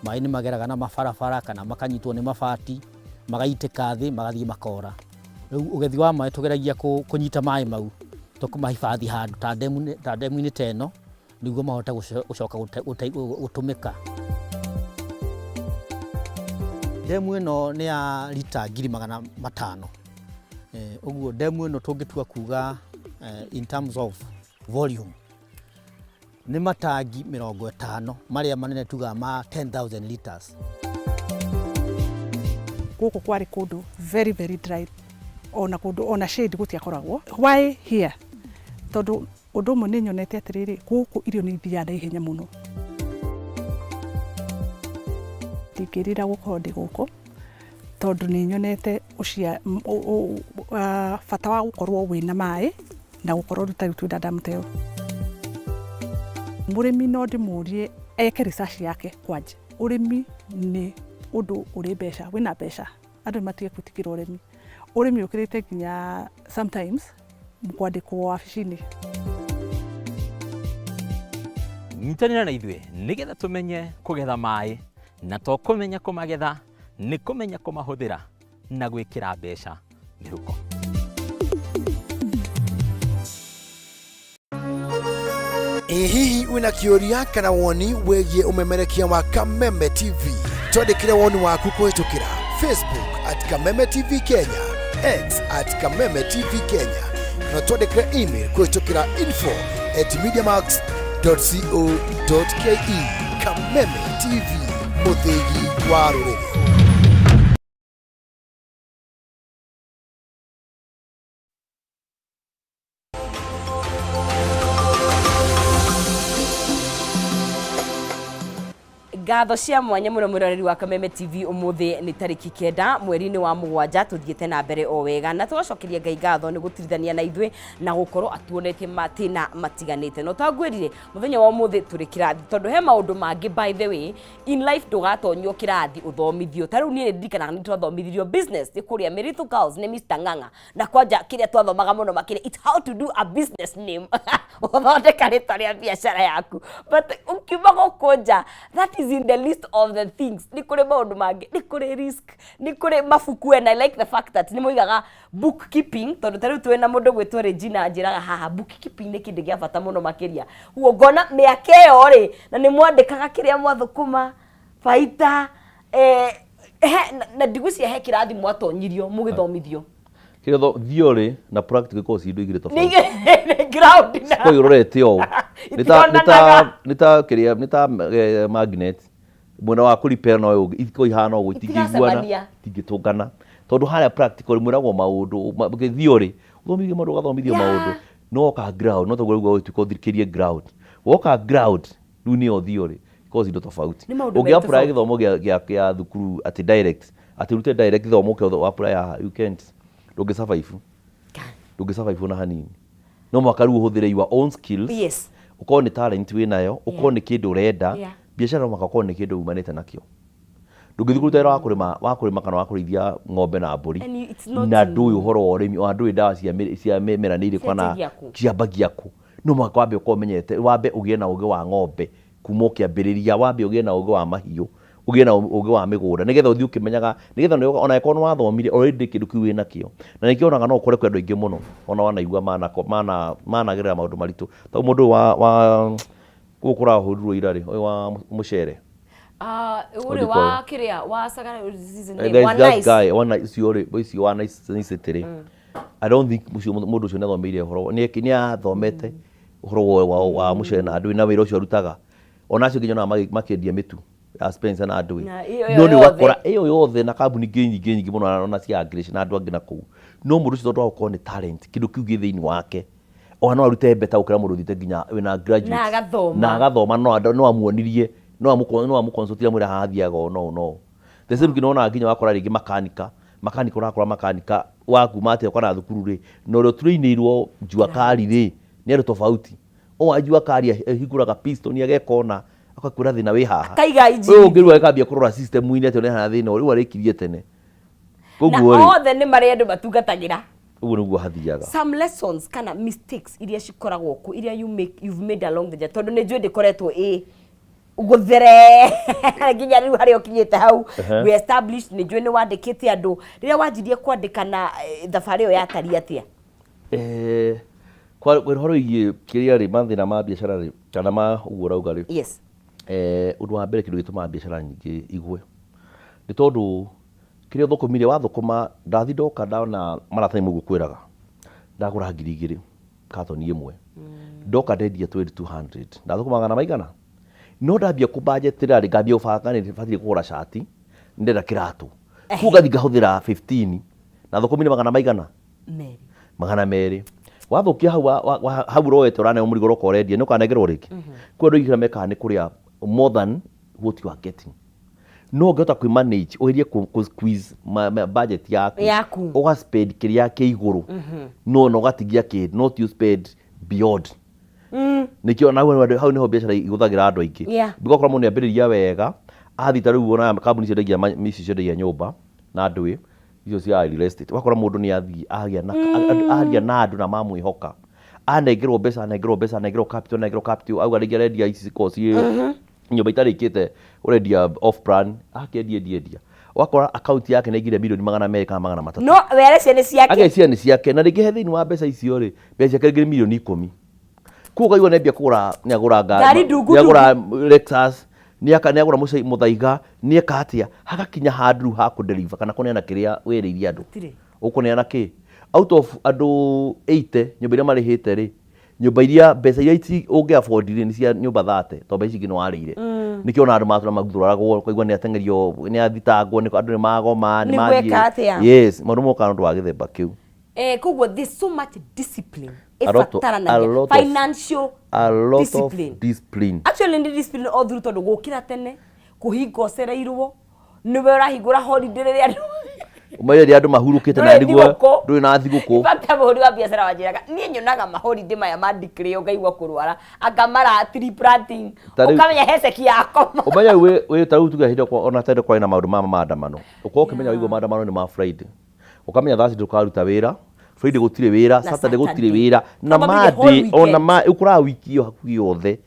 Maĩ nĩ mageraga na mabarabara kana makanyitwo nĩ mabati magaitĩka thĩ magathiĩ makora. Rĩu ũgethi wa maĩ tũgeragia kũnyita maĩ mau tũkũmahifadhi handũ ta ndemu-inĩ ta ĩno nĩguo mahote gũcoka gũtũmĩka. Ndemu ĩno nĩ ya lita 500,000. Ũguo ndemu ĩno tũngĩtua kuga in terms of volume nĩ matangi 50 marĩa manene tuga ma 10,000 liters. Gũkũ kwarĩ kũndũ very dry ona kũndũ ona shade gũtiakoragwo. Why here? Tondũ ũndũ ũmwe nĩ nyonete atĩrĩrĩ gũkũ irio nĩ ithiaga na ihenya mũno. Ndingĩrĩra gũkorwo ndĩ gũkũ tondũ nĩ nyonete bata wa gũkorwo wĩna maĩ na gukorwo ruta rutunda ndamuteo murimi no ndimurie eke research yake kwanje urimi ni undu uri besha wina besha andu matige kutikira urimi ukirite nginya sometimes kwandikwo wabici-ini nyitanira na ithuĩ nĩgetha tũmenye kũgetha maĩ na to kũmenya kũmagetha nĩ kũmenya kũmahũthĩra na gwĩkĩra mbeca mĩhuko. Hihi wina kĩũria kana woni wĩgiĩ ũmemerekia wa Kameme TV? Twandĩkĩre woni waku kũhĩtũkĩra Facebook @Kameme TV Kenya, X @Kameme TV Kenya, na twandĩkĩre email kũhĩtũkĩra info@mediamax.co.ke. Kameme TV, mũthĩgi wa rũrĩrĩ. Ngatho cia mwanya muno mwiroreri wa Kameme TV umuthi ni tariki 9 mweri-ini wa mugwanja tuthiete na mbere o wega na tugacokeria Ngai ngatho ni gutirithania na ithui na gukorwo atuonetie matina matiganite no twagwirire muthenya wa umuthi turi kirathi tondu he maundu mangi by the way in life ndugatonywo kirathi uthomithio tariu ni ndirikana ni twathomithirio business ni kuria Meritu Girls ni Mr Ng'ang'a na kwanja kiria twathomaga muno makire it's how to do a business name uthondeka ritwa ria biashara yaku but ukiuma gukunja that is in the list of the things ni kure maundu mangi ni kure risk ni kure mafuku and I like the fact that ni moigaga bookkeeping tondu tariu twena mundu gwitwo Regina anjiraga haha bookkeeping ni kindu gia bata muno makiria huo ngona miaka iyo ri na ni mwandikaga kiria mwathukuma faita na ndigucia he kirathi mwatonyirio mugithomithio kiretho theory na practical course indo igire tofauti ni ground na kwa irorete o nita magnet mwena wa repair no iko ihana ugo itingiguana tingitungana tondu haria practical mwiragwo maundu theory uthomithio maundu gathomithio maundu no ka ground no toguo ugo tukothirikirie ground woka ground riu ni o theory course indo tofauti ungi-apply githomo gia thukuru ati direct ati rute direct githomo kio apply you can't ndungi-survive na hanini no mwaka riu uhuthire your own skills yes ukorwo ni talent winayo ukorwo ni kindu urenda biashara no makakorwo ni kindu umanite nakio ndungithukuru wa kurima kana wa kurithia ng'ombe na mburi na ndui uhoro wa urimi wa ndui dawa cia mimera ni iri kwana ciambagia ku no mwaka wambe ukorwo menyete wambe ugie na ugi wa ng'ombe kuma kiambiriria wambe ugie na ugi wa mahiu ugie na ugi wa migunda nigetha uthii ukimenyaga nigetha ona ikono wathomire already kindu kiu wina kio na nikionaga no ukore kwendu ingi muno ona wanaigua managerera maundu maritu ta mundu wa gukura hurirwo irari wa mucere uri wa kiria wa sagara season one nice tiri I don't think mundu ucio nathomeire horo ni athomete horo wa mucere na andu na wira ucio arutaga ona acio nginya makendia mitu Spencer na andui no ni wakora iyo yothe na kambuni nyingi muno na cia English na andu angi na kuu no mundu ucio tondu akona talent kindu kiu gi thiini wake ona arute beta ukira mundu thite nginya wina graduate na agathoma no amuonirie no amuconsultira mwira hathiaga no the same kinona nginya wakora ringi makanika urakora makanika waku mate ukona thukuru ri no ro trainirwo njua kari ri ni ero tofauti o ajua kari higuraga piston agekona akakwira thina wi haha kaiga iji we ungirwa ikambia kurora system ine ate ne hana thina uri warikirie tene koguo ri na othe ni mari andu matungatagira uguo niguo hathiaga some lessons kana mistakes iria cikoragwo ku iria you've made along the journey tondu ni njui ndikoretwo guthere nginya riu hari okinyite hau we established ni njui ni wandikite andu riria wanjirie kwandika na thabari yo yatari atia kwa horo igie kiria ri mathina ma biashara ri kana ma uguo rauga ri yes undu wa mbere kindu gituma biashara nyingi igwe ni tondu kiria thukumire wathukuma ndathi ndoka ndaona marathani mugu kwiraga ndagura 2,000 katoni imwe ndoka ndendia 2200 ndathukumaga na maigana no ndambia kubudgetira ri ngambia ubanga ni fatire kugura shati ndenda kiratu kuga ngahuthira 15 na thukumire magana maigana magana meri wathukia hau roete urane umurigo roko rendia nuka negerwo riki kwa ndo ikira meka ni kuria more than what you are getting no ngehota kwi manage ugerie ku squeeze budget yaku uga spend kiria ke iguru no gatigia kid not you spend beyond nikio na wewe hau niho biashara iguthagira andu aingi biko korwo mundu ambiriria wega athita riu ona kambuni ciendagia misi ciendagia nyumba na ndui icio cia real estate wakora mundu ni athii aria na andu na mamwihoka anengerwo mbeca capital auga rĩngĩ arendia ici koci nyumba itarĩkĩte ũrendia off plan akendia wakora account yake nĩ ingire milioni 200 kana 300 no were ciana ciake agecia nĩ ciake na rĩngĩ he thĩinĩ wa mbeca icio rĩ mbeca ciake ngiri milioni 10 kuga iwe nĩambia kũgũra nĩagũra ngari nĩagũra Lexus nĩagũra mũthaiga nĩeka atĩa hagakinya handũ ha kũdeliver kana kũneana kĩrĩa wĩrĩirie andũ ũkũneana kĩ out of andũ 80 nyũmba iria marĩhĩte rĩ nyũmba iria mbeca iria ũngĩ afford nĩ cia nyũmba 30 to mbeca ingĩ nĩ warĩire nĩkĩo ona andũ matũra magũthũragwo kũigua nĩ atengerio nĩ athitangwo nĩ andũ nĩ magoma nĩ mathiĩ yes maũndũ moka nĩ wa gĩthemba kĩu koguo there's so much discipline financial discipline actually ni discipline all through tondu gukira tene kuhinga ũcereirwo nĩwe ũrahingũra holiday rĩrĩa umaye andu mahurukite na niguo ndũrĩ na thigũkũ bata mũhuri wa biacara wanjiraga niĩ nyonaga maholiday maya mandikire ngaigua kũrwara akamara tree planting ukamenya heceki yako umaye we ta utuga hindo ona tende kwa ina maundu mama maandamano uko ukimenya wigwo maandamano ni ma Friday ukamenya thasi ndukaruta wira Friday gutire wira Saturday gutire wira na Monday ona ukura wiki yo hakuhi yothe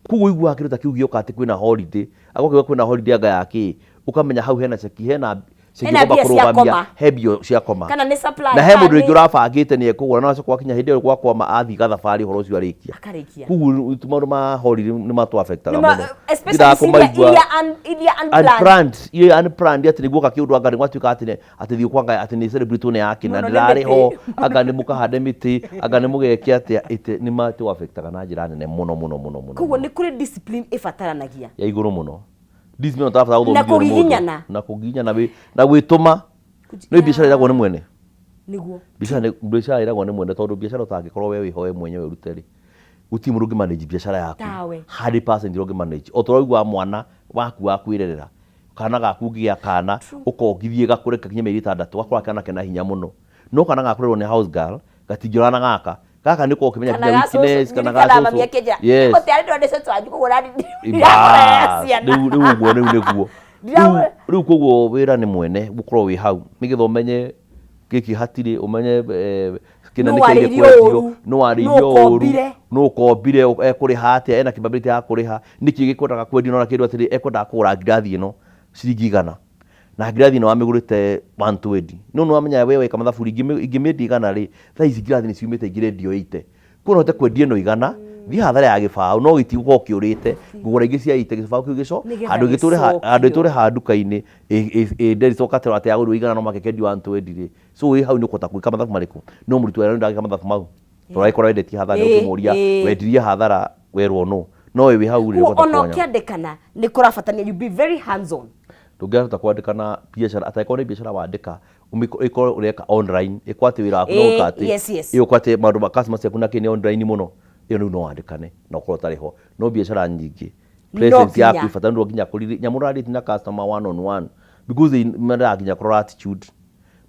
kugu igwa kiruta kiu gioka ati kwina holiday agokiwa kwina holiday anga yake ukamenya hau hena cheki hena Hena kurubamia hebio cia koma kana ni supply na he mundu ringi urabangite ni ekugura na kwa kinya hindi kwa kwa athi gathabari horo cio arikia kugu tumaru ma holiday ni matu affectaga muno especially unplanned ati niguo kakiundu anga ni gwatuika ati thiu kwanga ati ni celebrate ne yake na ndirari ho anga ni mukahande miti anga ni mugeke ati ite ni matu affectaga na njira nene muno kugu ni kuri discipline ifataranagia ya iguru muno discipline utafuta guthomithia na kuginyana na gwituma no biashara iragwo ni mwene niguo biashara iragwo ni mwene tondu biashara utangikorwo we wihoe mwenyewe uruteri guti mundu manage biashara yaku 100% iroge manage otoroigwa mwana waku wakwirerera kana gaku gia kana ukongithie gakureka kinya meri 6 gakora kana kena hinya muno no kana gakurerwo ni house girl gatingirana gaka niko ukimenya kinya weakness kana gasoso yes otari ndonde setu anju kugura riu koguo wira ni mwene gukorwo wi hau nigetho menye giki hatiri umenye kina nikire kwendio no aririo uru no kombire ekuriha atia ena kibability ya kuriha niki gikwendaga kwendio no kindu atiri ekwendaga kugura ngirathi ino ciringi 100 na ngirathi ino amigurite 120 no amenya wewe kama thaburi ingimedi 100 ri thaici ngirathi ni ciumite ngirendio 80 kuno hote kwendia no 100 thi hathara ya gibao no gitiguko kiurite ngugura ingi cia ite gibao kiu gico andu iture ha nduka-ini nderi cokatero ati aguru 100 no makekendi 120 ri so we hau ni kota kwika mathabu mariku no muritu era ndagika mathabu mau toraikora wendeti hathara ukumuria wendirie hathara werwo no we hau ri kota kuonya ono kiandikana ni kurafatania you be very hands on ndungehota kwandikana biashara ataikora biashara wandika umiko ureka online ikwati wira waku no kati iyo kwati maundu ma customers yaku na kini online muno iyo no wandikane no korwo tariho no biashara nyingi presence yaku ifatandwo ginya kuri nyamurari tina customer one on one because mara ginya kuri attitude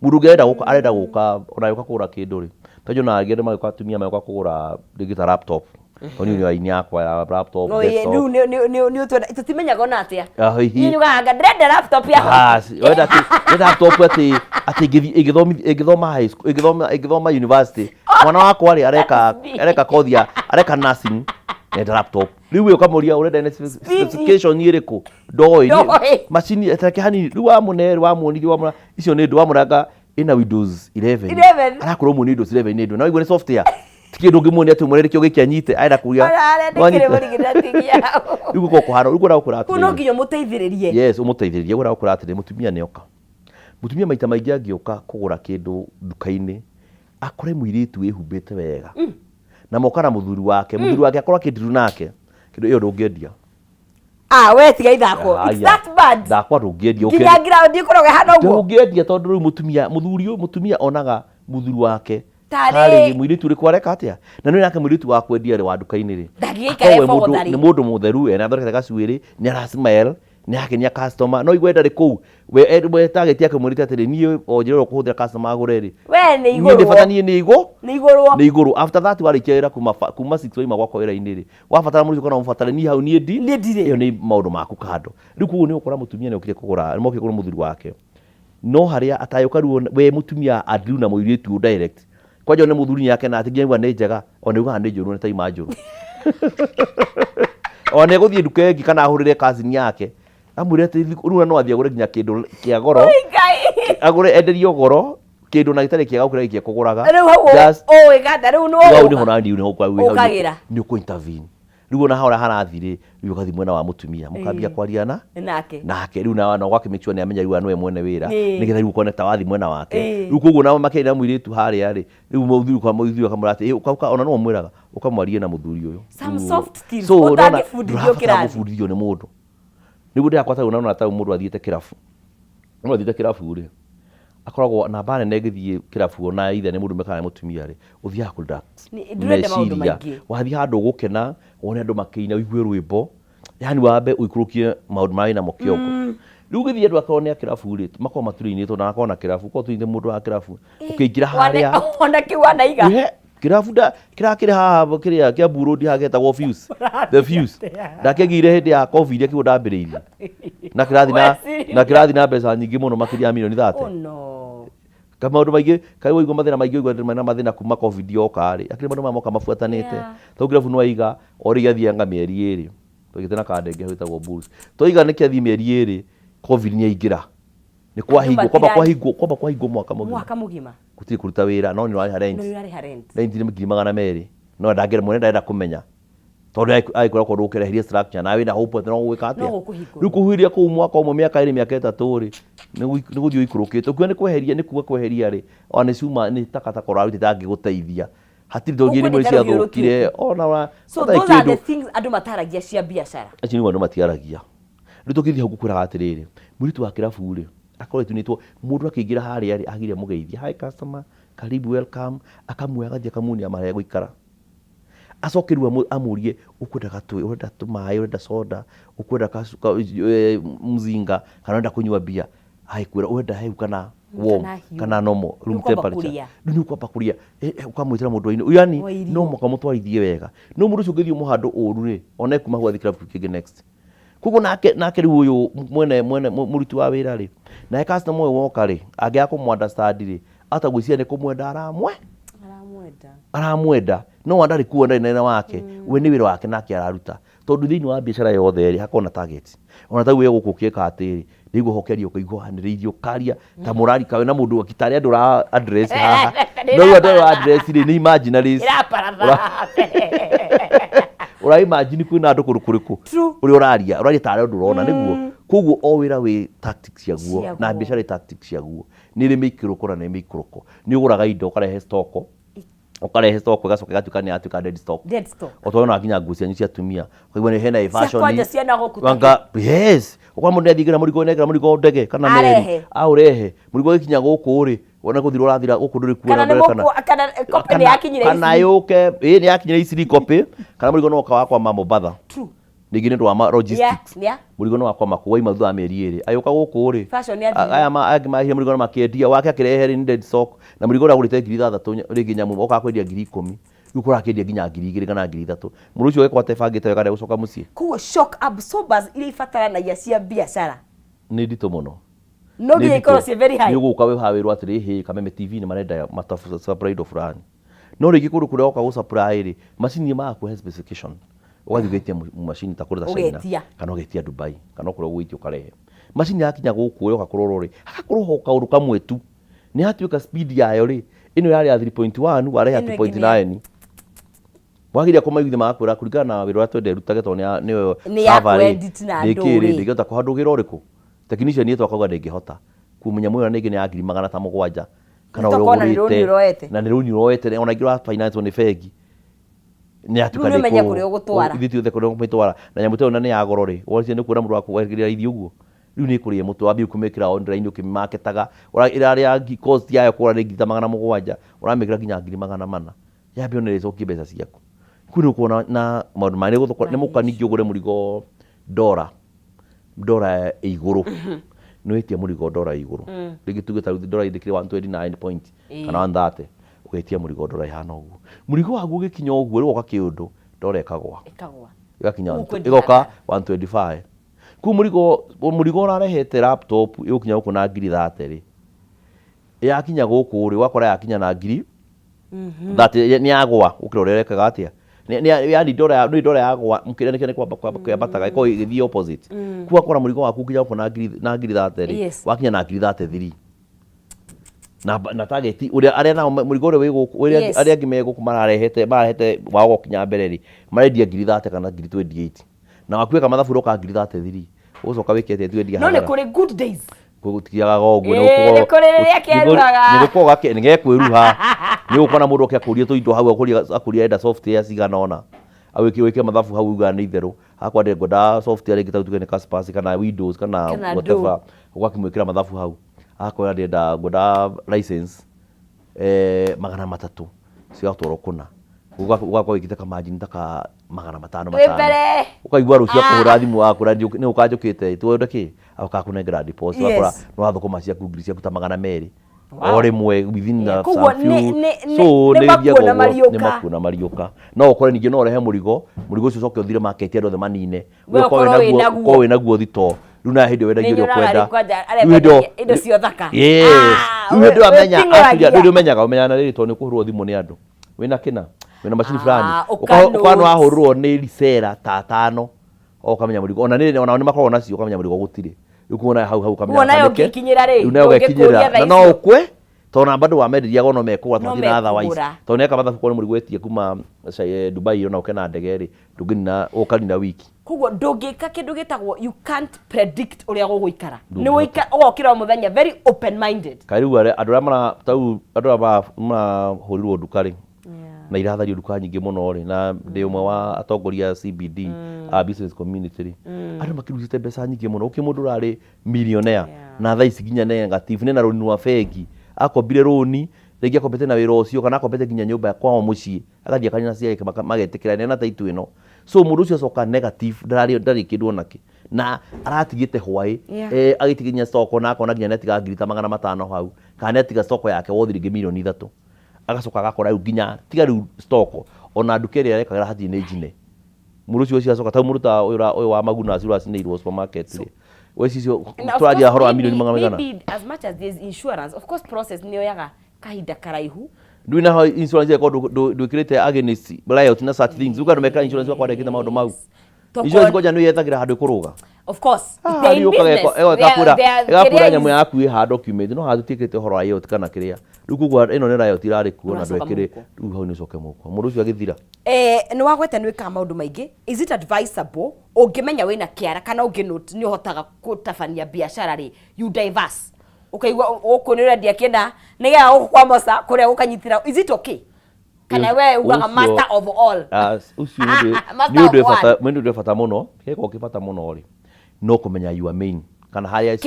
mundu arenda guka ona kugura kindu ri tajo na agende ma kwatumia ma kugura digital laptop oni ni aini yakwa ya laptop desktop ni tutimenyaga ona atia ni nyugaga ndrenda laptop yako wenda laptop ati igithoma high school igithoma university mwana wako ari areka kothia areka nursing na laptop riu ukamuria urenda specification iriku ndoi machine atake hani riu wa muoniri wa icio ni ndu wa muranga ina Windows 11 arakorwo mu Windows 11 ni ndu na igwe ni software tikindu ngimoni ati murere kio gikianyite aira kuria riu ko kuharo riu kurakura ati kuno ngiyo muteithiririe yes umuteithiririe kurakura ati mutumia nioka mutumia maita maingi angioka kugura kindu nduka-ini akore muiritu ehumbite wega na mokara muthuri wake akora kindiru nake kindu iyo ndungiendia we tiga ithako it's that bad thakwa ndungiendia nginya ground ikoroge hano guo ndungiendia tondu riu mutumia onaga muthuri wake tari muiritu ri kwareka atia na nuri nake muiritu wa kwendia ri wa nduka-ini ri ndagika forward ni mundu mutheru ena thoreka gacuiri ni ara smile nĩ akenia customer no igwenda rĩ kũu we target yake mwĩrĩte atĩrĩ niĩ onjererwo kũhũthĩra customer agũre rĩ we nĩ igũrũ niĩ ndĩbata niĩ nĩ igũrũ after that warĩkia wĩra kuma 6 waima gwakwa wĩra-inĩ rĩ wabatara mũriũ kana mũbatara niĩ hau niĩ ndirĩ ĩyo nĩ maũndũ maku kando rĩu koguo nĩ ũkora mũtumia nĩ okire kũgũra mũthuri wake no harĩa atayũka rĩu we mũtumia andiru na mũirĩtu direct kwanja nĩ mũthuri yake na atĩ nginya nĩ njega ona uga nĩ njũru nĩ taima njũru ona gũthiĩ nduka ĩngĩ kana ahũrĩre cousin yake amwĩre atĩ rĩu no athiĩ agũre nginya kĩndũ kĩa goro agũre enderio goro kĩndũ na gĩtarĩ kĩega gũkĩra gĩkĩ kũgũraga rĩu ganda rĩu nĩ hona nĩ ũkũ intervene rĩu ona hora harathirĩ rĩu ũgathi mwena wa mũtumia mũkambia kwaria nake rĩu na gwake make sure nĩ amenya rĩu nĩwe mwene wĩra nĩgetha rĩu ũkona ta wathi mwena wake rĩu koguo nao makĩrĩa mũirĩtu harĩa rĩ rĩu mũthuri akamwĩra atĩ ũkauka ona no mwĩraga ũkamwarie na mũthuri ũyũ so ũtangĩbundithio kĩrathi nĩ mũndũ nĩguo ndĩrakwa ta unaona ta mũndũ athiĩte kĩrabu rĩ akoragwo namba nene ngĩthiĩ kĩrabu ona ithe nĩ mũndũ kana mũtumia rĩ ũthiaga kũrida meciria wathiĩ handũ gũkena wone andũ makĩina ũigue rwĩmbo yani wambe ũikũrũkie maũndũ marĩ na kĩongo rĩu gĩthiĩ andũ akorwo nĩ kĩrabu rĩ makorwo matũrĩinĩtwo na akorwo na kĩrabu korwo tũinĩte mũndũ wa kĩrabu ũkĩingĩra harĩa ona kiwana iga kĩrabu kĩrakĩrĩ haha kĩrĩa kĩa Burudi hagetagwo Fuse the Fuse ndakĩgire hĩndĩ ya COVID kĩu ndambĩrĩirie na kĩrathi na mbeca nyingĩ mũno makĩria milioni 30 kama maũndũ maingĩ kai ũigua mathĩna maingĩ ũigua na mathĩna kuma COVID yoka rĩ akĩrĩ maũndũ mamoka mabuatanĩte to kĩrabu no aiga ori gathianga mĩeri 2 tũgĩte na kandenge hwĩtagwo Bulls toiga nĩ kĩathi mĩeri 2 COVID nĩ aingĩra nĩ kwamba kwahingwo mwaka mũgima gũtirĩ kũruta wĩra no nĩ ũrarĩha rent nĩ 200,000 no ndangĩenda kũmenya tondũ agĩkora kũndũ ũkĩreheria structure nawe na hope no gwĩka atĩa rĩu kũhuria kũu mwaka ũmwe mĩaka 2 mĩaka 3 rĩ nĩ gũthiĩ ũikũrũkĩte ũkiuga nĩ kweheria nĩ kuga kweheria rĩ ona nĩ ciuma nĩ takataka ũrarutĩte angĩgũteithia hatirĩ ndũngĩ nĩ mwĩrĩ ciathũkire ona so those are the things andũ mataragia cia biacara acio nĩ andũ matiaragia rĩu tũkĩthiĩ hau gũkwĩraga atĩrĩrĩ mũirĩtu wa kĩrabu rĩ akoretwo nĩtwo mũndũ akĩingĩra harĩa rĩ agire mũgeithia hi customer karibu welcome akamuoya gathia kamunia marĩa gũikara acoke rĩu amũrie ũkwendaga ũrenda tũmaĩ ũrenda soda ũkwenda mzinga kana ũrenda kũnyua bia aikwĩra ũrenda hehu kana warm kana normal room temperature nĩ kwamba kũria ũkamwĩtĩra mũndũ wainĩ yani no mũka mũtwarithie wega no mũndũ ũcio ũngĩthiĩ mũhandũ ũru rĩ ona kuma gwa thikira kĩngĩ next koguo nake rĩu ũyũ mwene mũruti wa wĩra rĩ naye customer ũyũ woka rĩ angĩaga kũmũunderstand rĩ atagwĩciria nĩ kũmwenda aramwenda no ndarĩ kuo ndarĩ wake we nĩ wĩra wake nake araruta tondũ thĩinĩ wa biacara yothe rĩ hakorwo na target ona ta we gũkũ ũkĩka atĩrĩ nĩguo hokeria ũkaiguanĩrĩirio karia ta mũrari kawe na mũndũ gĩtarĩ andũ ra address haha no andũ address rĩ nĩ imaginaries ũra imagine kwĩna andũ kũrĩkũ ũrĩa ũraria tarĩ ũndũ ũrona nĩguo koguo o wĩra wĩ tactics ciaguo na biacara tactics ciaguo nĩ rĩ mĩikũrũko na nĩ mĩikũrũko nĩ ũgũraga indo ũkarehe stock ũgacoka igatuĩka nĩ yatuĩka dead stock ũtona nginya nguo cianyu cia atumia ũkaigua nĩ hena fashion yes ũkora mũndũ nĩathiĩ na mũrigo ndege kana meri aũrehe mũrigo gĩkinya gũkũ rĩ wona gũthirwo ũrathira gũkũ ndũrĩ kuona kana yũke nĩ yakinyĩra iciri copy kana mũrigo no wakwa Mombatha ningĩ nĩ ũndũ wa logistics mũrigo no wakwa makuwa ima thutha wa mĩeri 2 ayũka gũkũ rĩ aya angĩ mahire mũrigo no makĩendia wake akĩrehe rĩ dead stock na mũrigo ũrĩa ũgũrĩte 6,000 rĩngĩ nyamu oka kwendia 10,000 rĩu kũrakĩendia nginya 2,000 kana 3,000 mũndũ ũcio wekwo atebangĩte wega ndegũcoka mũciĩ koguo shock absorbers iria ibataranagia cia biacara nĩ nditũ mũno no nginya ikorwo ciĩ very high nĩ ũgũka wĩhawĩrwo atĩrĩ Kameme TV nĩ marenda supply indo fulani no rĩngĩ kũndũ kũrĩa oka gũsupply rĩ macini magakuhe specification ũgathiĩ ũgetia macini ta kũrĩa China kana ũgetia Dubai kana kũrĩa ũgũitia ũkarehe macini yakinya gũkũ ũrĩa ũgakorwo rĩ agakorwo kaũndũ kamwe tu nĩ hatuĩka speed yayo rĩ ĩno yarĩ ya 3.1 warehe 2.9 wagiria kũmaiguithia magakwĩra kũringana na wĩra ũrĩa twende rutage tondũ nĩyo server rĩ ndĩngĩhota kũhandũgĩra ũrĩkũ technician yetwa akauga ndĩngĩhota kumenya mũira nĩngĩ nĩ ya 700,000 kana ũrĩa ũgũrĩte na nĩ rũni ũroete ona ingĩ wa finance nĩ bengi nĩ atuĩka ithiĩ kũrĩa ũgũtwara na nyamũ teo nĩ ya goro rĩ wocie nĩ kuona mũndũ wa kũgĩrĩra ithi ũguo rĩu nĩ kũrĩa mũtu wambie kũmĩkĩra online ũkĩmarketaga ĩrarĩa cost yayo kũra nĩ 700,000 ũramĩkĩra nginya 400,000 yambie ona ĩcokie mbeca ciaku kũrĩ kuona na maũndũ marĩ nĩ mũka ningĩ ũgũre mũrigo $1 ndora iguru no etia murigo ndora iguru rigi tugeta ndora ithikire 129 point kana 130 ugetia murigo ndora ihana uguo murigo wagu ugikinya uguo rigoka kiundu ndora ikagwa igakinya igoka 125 ku murigo urarehete laptop yukinya guku na ngiri 30 ri yakinya guku ri wakora yakinya na ngiri that ni agwa ukirorerekaga atia yani ndora yagwa mukire nike kwa bataga iko the opposite kuwa kora murigo waku kinya guku na ngiri 30 ri wakinya na ngiri 33 na target uria aria na murigo uri wiguku aria ngimego kumararehete wago kinya mbere ri marendia ngiri 30 kana ngiri 28 na wakweka mathabu roka ngiri 33 ucoka wikete twendia no ne kuri good days gutigaga gogo ni guko nigekwiruha ni ukona mundu akiakuria tuindo hau akuria enda software cigana ona awike mathabu hau uga ni itheru akwa ngoda software ingitautuke ni Kaspersky kana Windows kana whatever ugakimwikira mathabu hau akoya ndenda ngoda license 300 cigatwaro kuna ugakwa wikite kamajini taka 500 ukaigwa rucia kuhura thimu waku ni ukanjukite twenda ki akakunengera deposit wakora no wathukuma cia Google cia kuta 200 o rimwe within the so ni makuna mariuka no ukore ningi no rehe murigo ucio coke uthire market ando the manine ko we naguo thito runa hindi wendagia uri kwenda indo cio thaka hindi amenya ndi umenyaga umenyana riri to ni kuhurwo thimu ni andu wina kina wina machine fulani ukano ahurwo ni reseller ta 5 o kamenya murigo ona ni makorwo nacio kamenya murigo gutire ukuona hau kamenya ona yo gikinyira ri ugikinyira no ukwe to na bado wamenderia gono mekwa thati na otherwise to neka batha ko murigo etie kuma Dubai ona ukena ndege ri ndugina ukani na wiki kugo ndugika kindu gitagwo you can't predict uria guguikara ni wika ogokira muthenya very open minded kairu andu amana tau andu ma horirwo ndukari na irathario nduka nyingi muno ri na ndi umwe wa atongoria CBD a business community andu makirutite mbeca nyingi muno ukimundu rari millionaire na thaa ici ginya negative nena roni wa fegi akombire roni rigi akombete na wira ucio kana akombete ginya nyumba kwao mucii akathia kanina cia magetikira nena taitu ino so mundu ucio coka negative ndari kindu onake na aratigite hwai agitiginya stoko na akona ginya netiga ngiri ta 500 hau kana netiga stoko yake wothiri milioni 3 agacoka agakora ginya tiga riu stoko ona ndukeri arekagira hathi ni njine mundu ucio acoka ta mundu ta uyu wa maguna cira cinirwo supermarket ri wecicio turadia horo a milioni 500 as much as there is insurance of course process ni oyaga kahinda karaihu ndwina ho insurance yako ndwikirite against riot na such things uka ndumeka insurance yako ndekite maundu mau insurance koja ndu yethagira handu kuruga of course they business egakura nyamu yaku ha document no hatutikite horo riot kana kiria rukugwa ino ni riot irari kuo na ndwekire riu hau ni coke muko mundu ucio agithira ni wagwete nwika maundu maingi is it advisable ungimenya wina kiara kana unginote ni uhotaga kutabania biashara ri you diverse ukaigwa ukunira ndia kienda niga ukwamosa kuria ukanyitira is it okay kana we ugaga master of all ucio ni ndu fata muno keko kifata muno ri no kumenya you main kana haria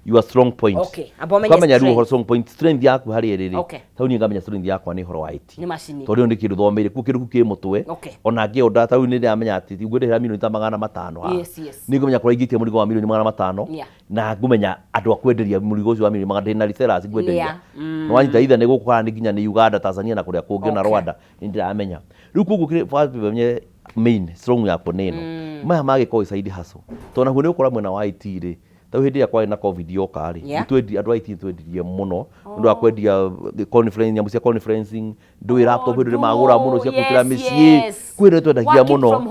your strong point okay kamenya ruo strong point strength yaku haria riri tau ni ngamenya strength yakwa ni horo wa IT ni machine to rio ndi kindu thomeire ku kindu ki mutwe ona ngionda tau ni ndamenya ati ngwendera milioni ta 500 ni ngumenya kora ingitie murigo wa milioni 500 na ngumenya andu akwenderia murigo ucio wa milioni 500 na resellers ngwenderia no wanyita itha ni gukora ni nginya ni Uganda Tanzania na kuria kungi na Rwanda ni ndiramenya riu kugu kire menye main strong yako neno maya magiko isaidi haso to na hu ni ukora mwena wa IT ri tau hindi ya kwa na covid yoka ri twendi andu IT twendirie muno ndu akwendia conference nyamu cia conferencing ndu laptop ndu magura muno cia kutira micii kwire twendagia muno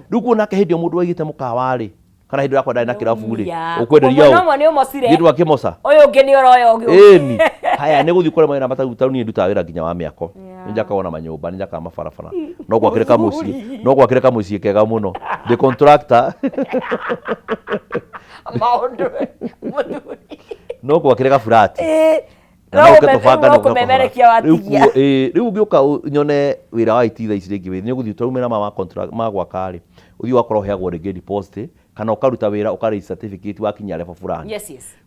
nduku nake hindi mundu agite mukawa ri kana hindi yakwa ndai na kirabu ri ukwenderia ndu akimosa uyu ungi ni oroyo ungi ni haya ni guthi kore mwena matau tau ni nduta wira ginya wa miako njaka wona manyumba njaka mabarabara no gwakire mucii kega muno the contractor no gwakire flat no kumemerekia watigia riu ngioka nyone wira wa IT tha ici ringi withi ni guthi twaumira ma contract ma gwakari uthi wakoro heagwo ringi deposit kana ukaruta wira ukari certificate wakinya level fulani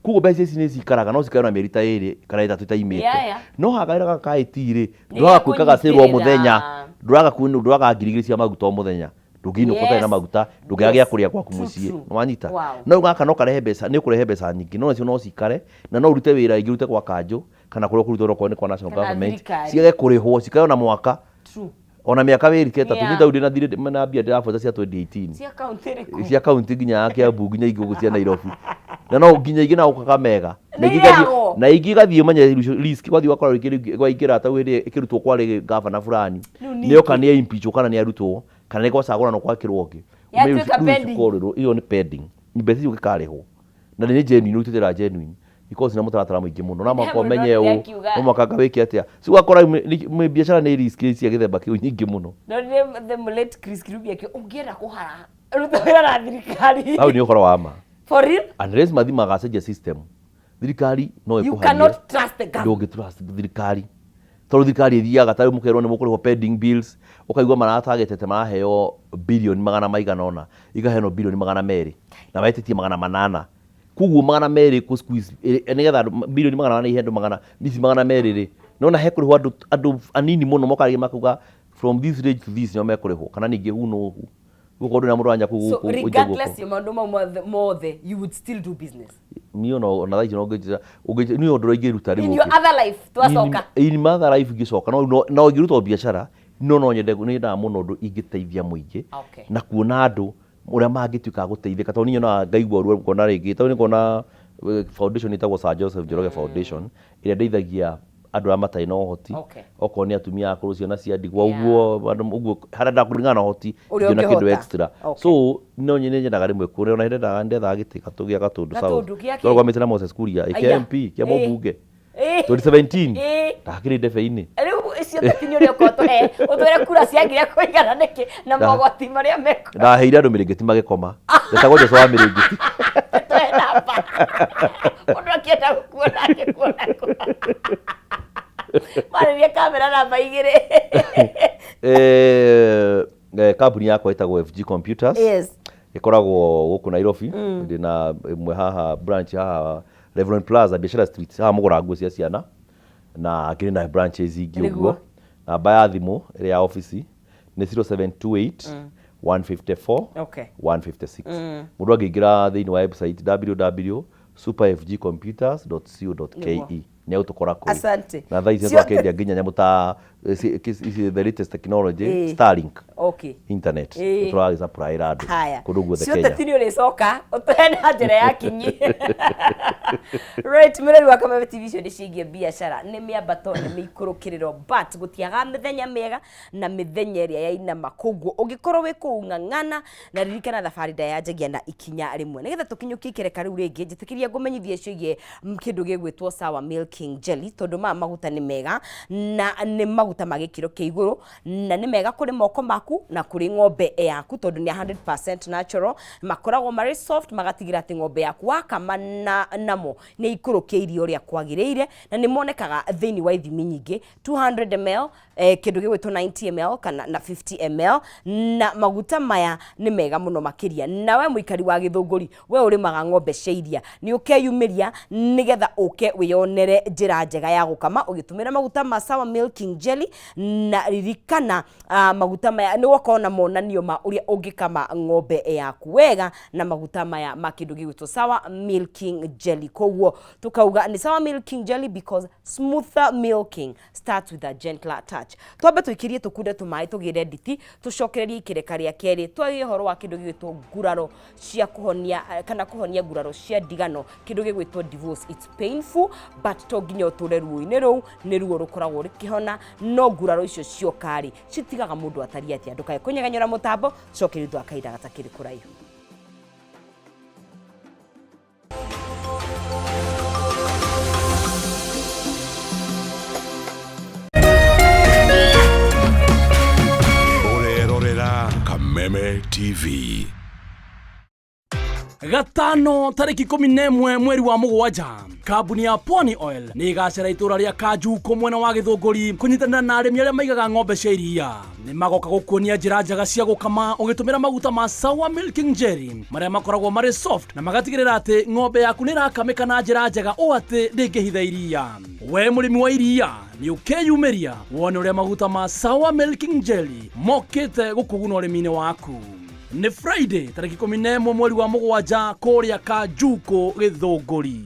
kugo mbeca ici ni cikaraga no cikara mieri ta 2 kana 3 itaimite no hagaira ka IT ri nduraga kwikaga sirwo muthenya nduraga ngirigiri cia maguta o muthenya ndungini ukota na maguta ndungiagia kuria gwaku mucii nwanyita no gaka no karehe mbeca ni kurehe mbeca nyingi no cio no cikare na no urute wira ingi urute kwa kanjo kana kuria kurutwo no kwa national government ciage kurihwo cikayo na mwaka ona miaka wiri keta tunyita udi na thire na bia ndirafuata cia 2018 cia county nginya yake ya bungu nginya igugu cia Nairobi na no nginya igina ukaka mega na igi gathie manya risk kwathi wakora ikira ta wiri ikirutwo kwari governor fulani niyo kana ni impeach kana ni arutwo kana ni gwacagura no kwakirwo ngi iyo ni pending mbesi ukikarihwo na ni genuine utitira genuine because na mutaratara mwingi muno na mako menye u no makanga wiki atia si wakora biashara ni risk cia githemba kiu nyingi muno no the late Chris Kirubi yake ungienda kuhara rutawira na thirikari au ni ukora wa ma for real unless mathima gacenjia system thirikari no ikuharia you cannot trust the government don't trust thirikari toro thirikari ithiaga tari mukerwo ni mukurihwo pending bills ukaigwa maratagete maraheo bilioni magana maigana ona igaheno bilioni magana meri na baititie magana manana kuguo magana meri ku squeeze nigetha bilioni magana manana ihendo magana nisi magana meri ri nona he kurihwo andu anini muno mokaria makuga from this range to this no mekurihwo kana ningi hu no hu gukorwo na muranya ku so regardless ya mandu mothe you would still do business mio no na thaici no ngejira ni undu roingiruta riu in your other life twacoka in my other life ngicoka no ngiruta biashara no nyende ni nda muno undu ingiteithia muingi na kuona andu uria mangituika guteithika to ni na ngaigua ruo kona ringi to ni kona foundation itagwo Sir Joseph Njoroge Foundation ire ndeithagia andu a matai no hoti oko ni atumia akuru ciana cia ndigwa uguo harada kuringana hoti na kindu extra so no nyine nyendaga rimwe kure ona ndendaga ndetha gitika tugia gatundu sawa to kwa mitena Moses Kuria IKMP kia mobunge 2017 takiri ndebe-ini riu icio tekinyo ri okoto utwere kura ciagiria kuigana niki na mogoti maria meko na heira andu miringiti magikoma ndetagwo Joshua wa miringiti twenda pa undu akienda kuona Mariria kamera namba 2 company yakwa itagwo FG Computers ikoragwo guku Nairobi ndina imwe haha branch haha Reverend Plaza Biashara Street haha mugura nguo cia ciana na kiri na branches ingi uguo namba ya thimu iri ya office ni 0728 154 156 mundu angiingira thiini wa website www.superfgcomputers.co.ke ni utukora ku na thaici twakendia nginya nyamu ta the latest technology Starlink internet turaga supply radu kundu guothe Kenya sio tetini uri soka utena njira ya kinyi right mureri wa Kameme TV ni cigie biashara ni miambato ni mikurukiriro but gutiaga mithenya mega na mithenya iria yaina makuguo ungikorwo wi kung'ang'ana na ririkana thabari da yajagia na ikinya rimwe nigetha tukinyukie kereka riu ringi njitikiria ngumenyithie cigie kindu gigwitwo Sour Milking Jelly tondu maguta ni mega na ni maguta magikiro kia iguru na ni mega kuri moko maku na kuri ng'ombe yaku tondu ni 100% natural makoragwo mari soft magatigira ati ng'ombe yaku wakama namo ni ikurukiirio ria kwagiriire na ni monekaga thiini wa ithimi nyingi 200 ml kindu gigwitwo 90 ml kana na 50 ml na maguta maya ni mega muno makiria nawe muikari wa Githunguri we urimaga ng'ombe cia iria ni ukeyumiria nigetha uke wiyonere njira njega ya gukama ugitumira maguta ma Sour Milking Jelly na ririkana maguta maya ni wakona monanio ma uria ungikama ng'ombe yaku wega na maguta maya makindu gigwitwo Sour Milking Jelly koguo tukauga ni Sour Milking Jelly because smoother milking starts with a gentler touch twambe tuikirie tukunde tumai tugire nditi tucokererie ikireka ria keri twagi horo wa kindu gigwitwo nguraro cia kuhonia kana kuhonia nguraro cia ndigano kindu gigwitwo divorce it's painful but to nginya uture ruo-ini ruu ni ruo rukoragwo rikihona no nguraro icio ciokari citigaga mundu atari atia ndukae kunyeganyora mutambo cokeri tu akaida gatakiri kuraihu Kameme TV. Gatano tariki 11 mweri wa mugwanja kambuni ya Pwani Oil ni igacera itura ria Kanjuko mwena wa Githunguri kunyitanira na arimi aria maigaga ng'ombe cia iria ni magoka gukuonia njira njega cia gukama ugitumira maguta ma Sour Milking Jelly maria makoragwo mari soft na magatigirira ati ng'ombe yaku ni irakamika na njira njega o ati ndingihitha iria we mũrĩmi wa iria nĩ ũkeyumĩria wone ũrĩa maguta ma Sour Milking Jelly mokĩte gũkũguna ũrĩmi-inĩ waku. Nĩ Friday tarĩki 11 mweri wa mũgwanja kũrĩa Kanjuko Gĩthũngũri.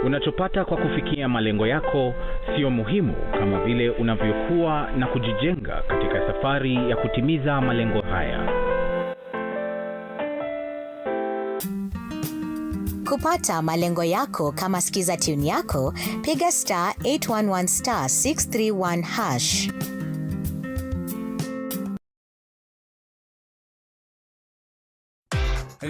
Unachopata kwa kufikia malengo yako sio muhimu kama vile unavyokuwa na kujijenga katika safari ya kutimiza malengo haya. Kupata malengo yako kama Skiza Tune yako, piga *811*631#.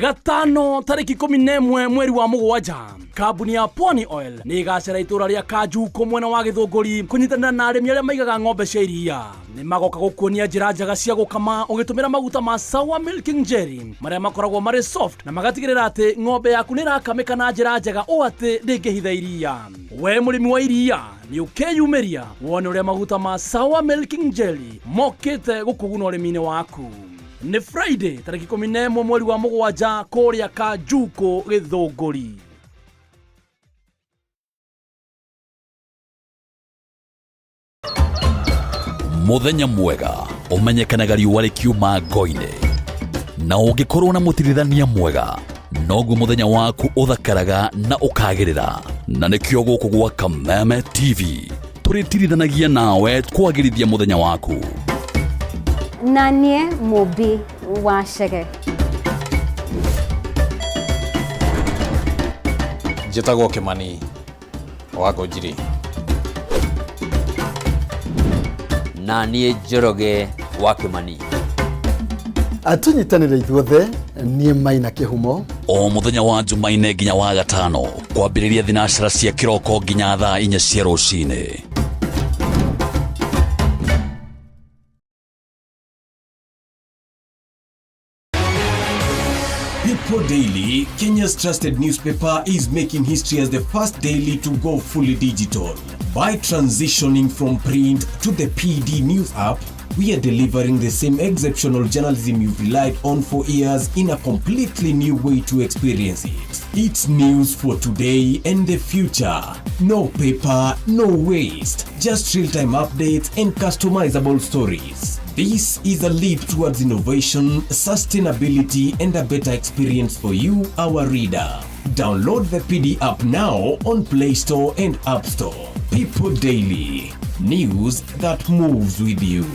Gatano tarĩki 11 mweri wa mũgwanja kambuni ya Pwani Oil nĩ igacera itũra rĩa Kanjuko mwena wa Gĩthũngũri kũnyitanĩra na arĩmi arĩa maigaga ng'ombe cia iria. Nĩ magoka gũkuonia njĩra njega cia gũkama ũgĩtũmĩra maguta ma Sour Milking Jelly marĩa makoragwo marĩ soft na magatigĩrĩra atĩ ng'ombe yaku nĩ ĩrakamĩka na njĩra njega ũũ atĩ ndĩngĩhitha iria. We mũrĩmi wa iria nĩ ũkeyumĩria wone ũrĩa maguta ma Sour Milking Jelly mokĩte gũkũguna ũrĩmi-inĩ waku. Nĩ Friday tarĩki 11 mweri wa mũgwanja kũrĩa Kanjuko Gĩthũngũri. Muthenya mwega umenyekanaga riũa rĩkiuma ngo-inĩ na ũngĩkorwo na mũtirithania mwega noguo muthenya waku ũthakaraga na ũkagĩrĩra, na nĩkĩo gũkũ gwa Kameme TV tũrĩtirithanagia nawe kwagĩrithia muthenya waku. Nanie Mobi wa Shege. Njĩtagwo Kĩmani wa Ngũnjiri. Nanie Njoroge wa Kĩmani. Atunyitanĩre ithuothe niĩ Maina Kĩhumo. O muthenya wa Jumaine nginya wa Gatano kwambĩrĩria thinacara cia kĩroko nginya thaa 4 cia rũcinĩ. People Daily, Kenya's trusted newspaper, is making history as the first daily to go fully digital. By transitioning from print to the PD News app, we are delivering the same exceptional journalism you've relied on for years in a completely new way to experience it. It's news for today and the future. No paper, no waste. Just real-time updates and customizable stories. This is a leap towards innovation, sustainability, and a better experience for you, our reader. Download the PD app now on Play Store and App Store. People Daily. News that moves with you.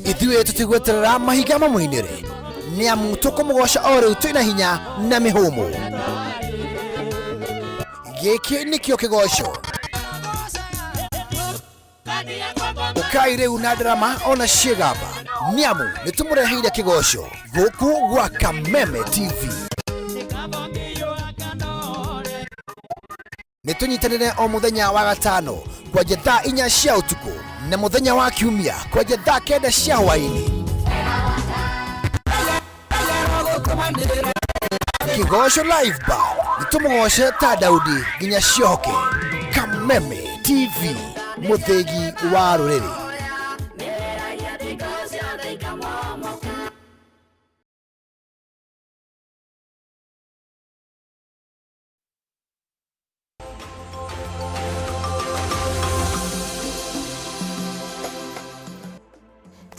Ithuĩ tũtigweterera mahiga mamũinĩre nĩ amu tũkũmũgoca o rĩu twĩna hinya na mĩhũmũ. Gĩkĩ nĩkĩo kĩgoco ũkai rĩu na drama ona ciĩgamba nĩ amu nĩ tũmũreheire kĩgoco gũkũ gwa Kameme TV. Nĩ tũnyitanĩre o mũthenya wa Gatano kwanjia thaa 4 cia ũtukũ na mũthenya wa Kiumia kwanjia thaa 9 cia hwaĩ-inĩ. Kĩgoco live bar nĩ tũmũgoce ta Daudi nginya cioke. Kameme TV, mũthĩgi wa rũrĩrĩ.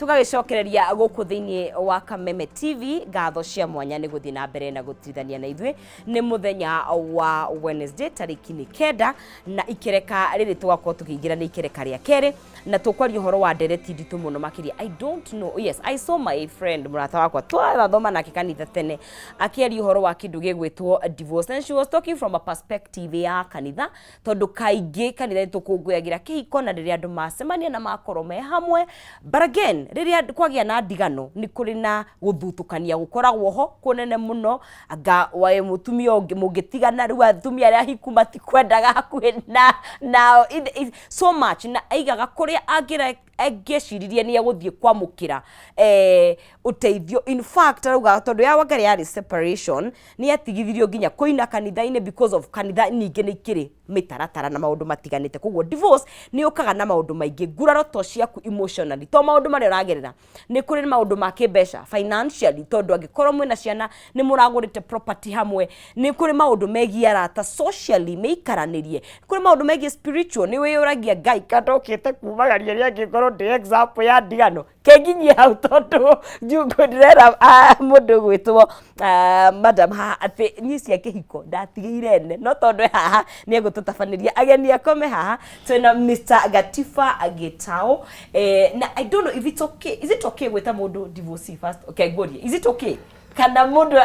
Tugagĩcokereria gũkũ thĩinĩ wa Kameme TV. Ngatho cia mwanya nĩ gũthiĩ na mbere na gũtirithania na ithuĩ. Nĩ mũthenya wa Wednesday tarĩki 9 na ikereka rĩrĩ tũgakorwo tũkĩingĩra nĩ ikereka rĩa kerĩ na tũkwaria ũhoro wa ndereti nditũ mũno makĩria. I don't know, yes, I saw my friend mũrata wakwa twathoma nake kanitha tene akĩaria ũhoro wa kĩndũ gĩgwĩtwo divorce, and she was talking from a perspective ya kanitha, tondũ kaingĩ kanitha nĩtũkũngũyagĩra kĩhiko na rĩrĩa andũ macemania na makorwo me hamwe, but again rĩrĩa kwagĩa na ndigano nĩ kũrĩ na gũthutũkania gũkoragwo ho kũnene mũno. Anga wae mũtumia ũngĩ mũngĩtigana rĩu atumia arĩa hiku matikwendaga hakuhĩ na so much, na aigaga kũrĩa angĩciririe nĩ egũthiĩ kwamũkĩra ũteithio. In fact arauga tondũ ya Wangari yarĩ separation nĩ atigithirio nginya kũina kanitha-inĩ because of kanitha nyingĩ nĩ ikĩrĩ mĩtaratara na maũndũ matiganĩte. Koguo divorce nĩ ũkaga na maũndũ maingĩ, nguraro to ciaku emotionally, to maũndũ marĩa ũragerera, nĩ kũrĩ maũndũ ma kĩmbeca financially, tondũ angĩkorwo mwĩna ciana nĩ mũragũrĩte property hamwe, nĩ kũrĩ maũndũ megiĩ arata socially mĩikaranĩrie, kũrĩ maũndũ megiĩ spiritual, nĩ wĩyũragia Ngai katokĩte kumagaria rĩa ngĩkorwo ndĩ example ya ndigano kenginyie hau, tondũ njungu ndĩrera mũndũ gwĩtwo madam haha atĩ niĩ cia kĩhiko ndatigĩire ne, no tondũ haha nĩ egũtũtabanĩria ageni akome haha. Twĩna Mr. Gatiba Gitau, na I don't know if it's okay, is it okay gwĩta mũndũ divorce first? Okay, ngũrie, is it okay kana mundu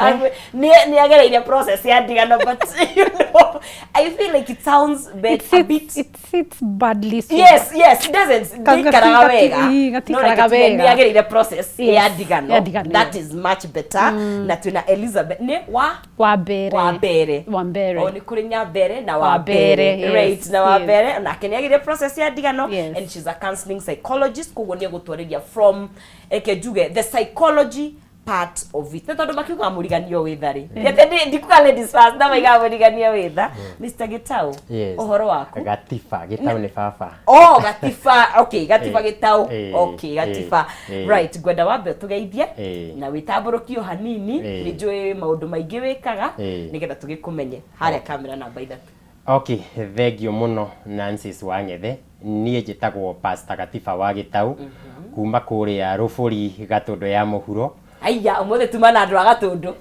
ni agereire process ya ndigano, but you know I feel like it sounds a bit it's badly so. Yes it doesn't ndikaraga wega ni agereire process ya ndigano, that is much better. Na tuna Elizabeth ni Wambere o ni kuri Nyambere na Wambere, right, na Wambere na kenya agereire process ya ndigano, and she's a counseling psychologist, koguo ni gutwarithia from ekejuge the psychology part of it. Tondu makiuga muriganio withari ndikuga ladies first na maiga muriganio witha. Mr. Gitau, uhoro wako? Gatiba Gitau ni baba. Oh, Gatiba, okay, Gatiba Gitau, okay, Gatiba, right. Gwenda wambe tugeithie na witamburukio hanini, ni njui maundu maingi wikaga nigetha tugikumenye haria kamera namba 3. Okay, thengio muno Nancy Wang'ethe. Niĩ njĩtagwo Pastor Gatiba wa Gitau kuma kũrĩa Rũbũri Gatũndũ ya mũhuro. Aya umothe tumana andũ a Gatũndũ.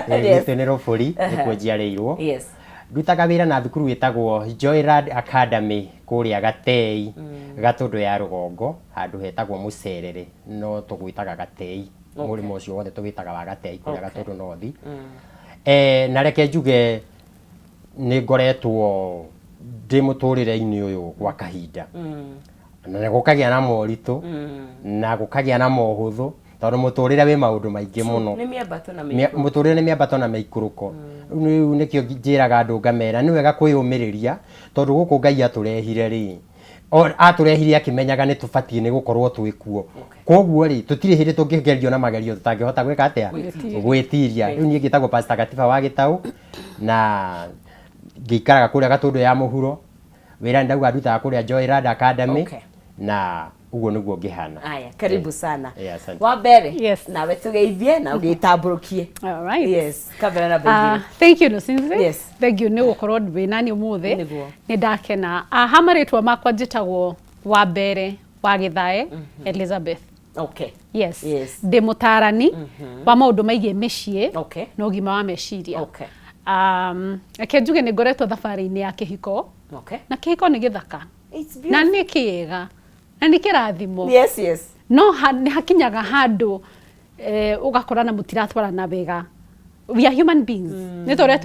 Gĩtũ nĩ Rũbũri nĩkuo njiarĩirwo. Yes. Ndutaga wĩra na thukuru wĩtagwo Joyrad Academy kũrĩa Gatei Gatũndũ ya rũgongo, handũ hetagwo Mũcerere no tũgwĩtaga Gatei. Mũrĩmo ũcio wothe tũwĩtaga wa Gatei kũrĩa Gatũndũ North. Na reke njuge nĩ ngoretwo ndĩ mũtũrĩre-inĩ ũyũ gwa kahinda, na gũkagĩa na moritũ na gũkagĩa na mohũthũ, tondũ mũtũrĩre wĩ maũndũ maingĩ mũno. Mũtũrĩre nĩ mĩambato na mĩikũrũko. Rĩu nĩkĩo njĩraga andũ ngamera nĩ wega kwĩyũmĩrĩria, tondũ gũkũ Ngai atũrehire rĩ, atũrehire akĩmenyaga nĩ tũbatiĩ nĩ gũkorwo twĩ kuo. Koguo rĩ tũtirĩ hĩndĩ tũngĩgerio na magerio tũtangĩhota gwĩka atĩa, gwĩtiria. Rĩu niĩ ngĩtagwo Pastor Gatiba wa Gitau na ngĩikaraga kũrĩa Gatũndũ ya mũhuro, wĩra ndauga ndutaga kũrĩa Joyrad Academy, na uguo nĩguo ngĩhana. Aya, karibu sana. Wambere, nawe tugeithie na ũgĩtamburukie. All right. Yes, kamera na bengine. Thank you Lucinda. Yes. Thank you nĩ gũkorwo wĩnani ũmũthĩ. Nĩ ndakena. Ha marĩtwa makwa njĩtagwo Wambere wa Gĩthae Elizabeth. Okay. Yes. Ndĩ mũtarani wa maũndũ megiĩ mĩciĩ na ũgima wa meciria. Okay. Reke njuge nĩ ngoretwo thabarĩ-inĩ ya kĩhiko. Okay. Na kĩhiko nĩ gĩthaka. It's beautiful. Na nĩ kĩega. Na nĩ kĩrathimo. Yes. No nĩ hakinyaga handũ ũgakora na mũtiratwarana wega. We are human beings. Nĩ tũrĩa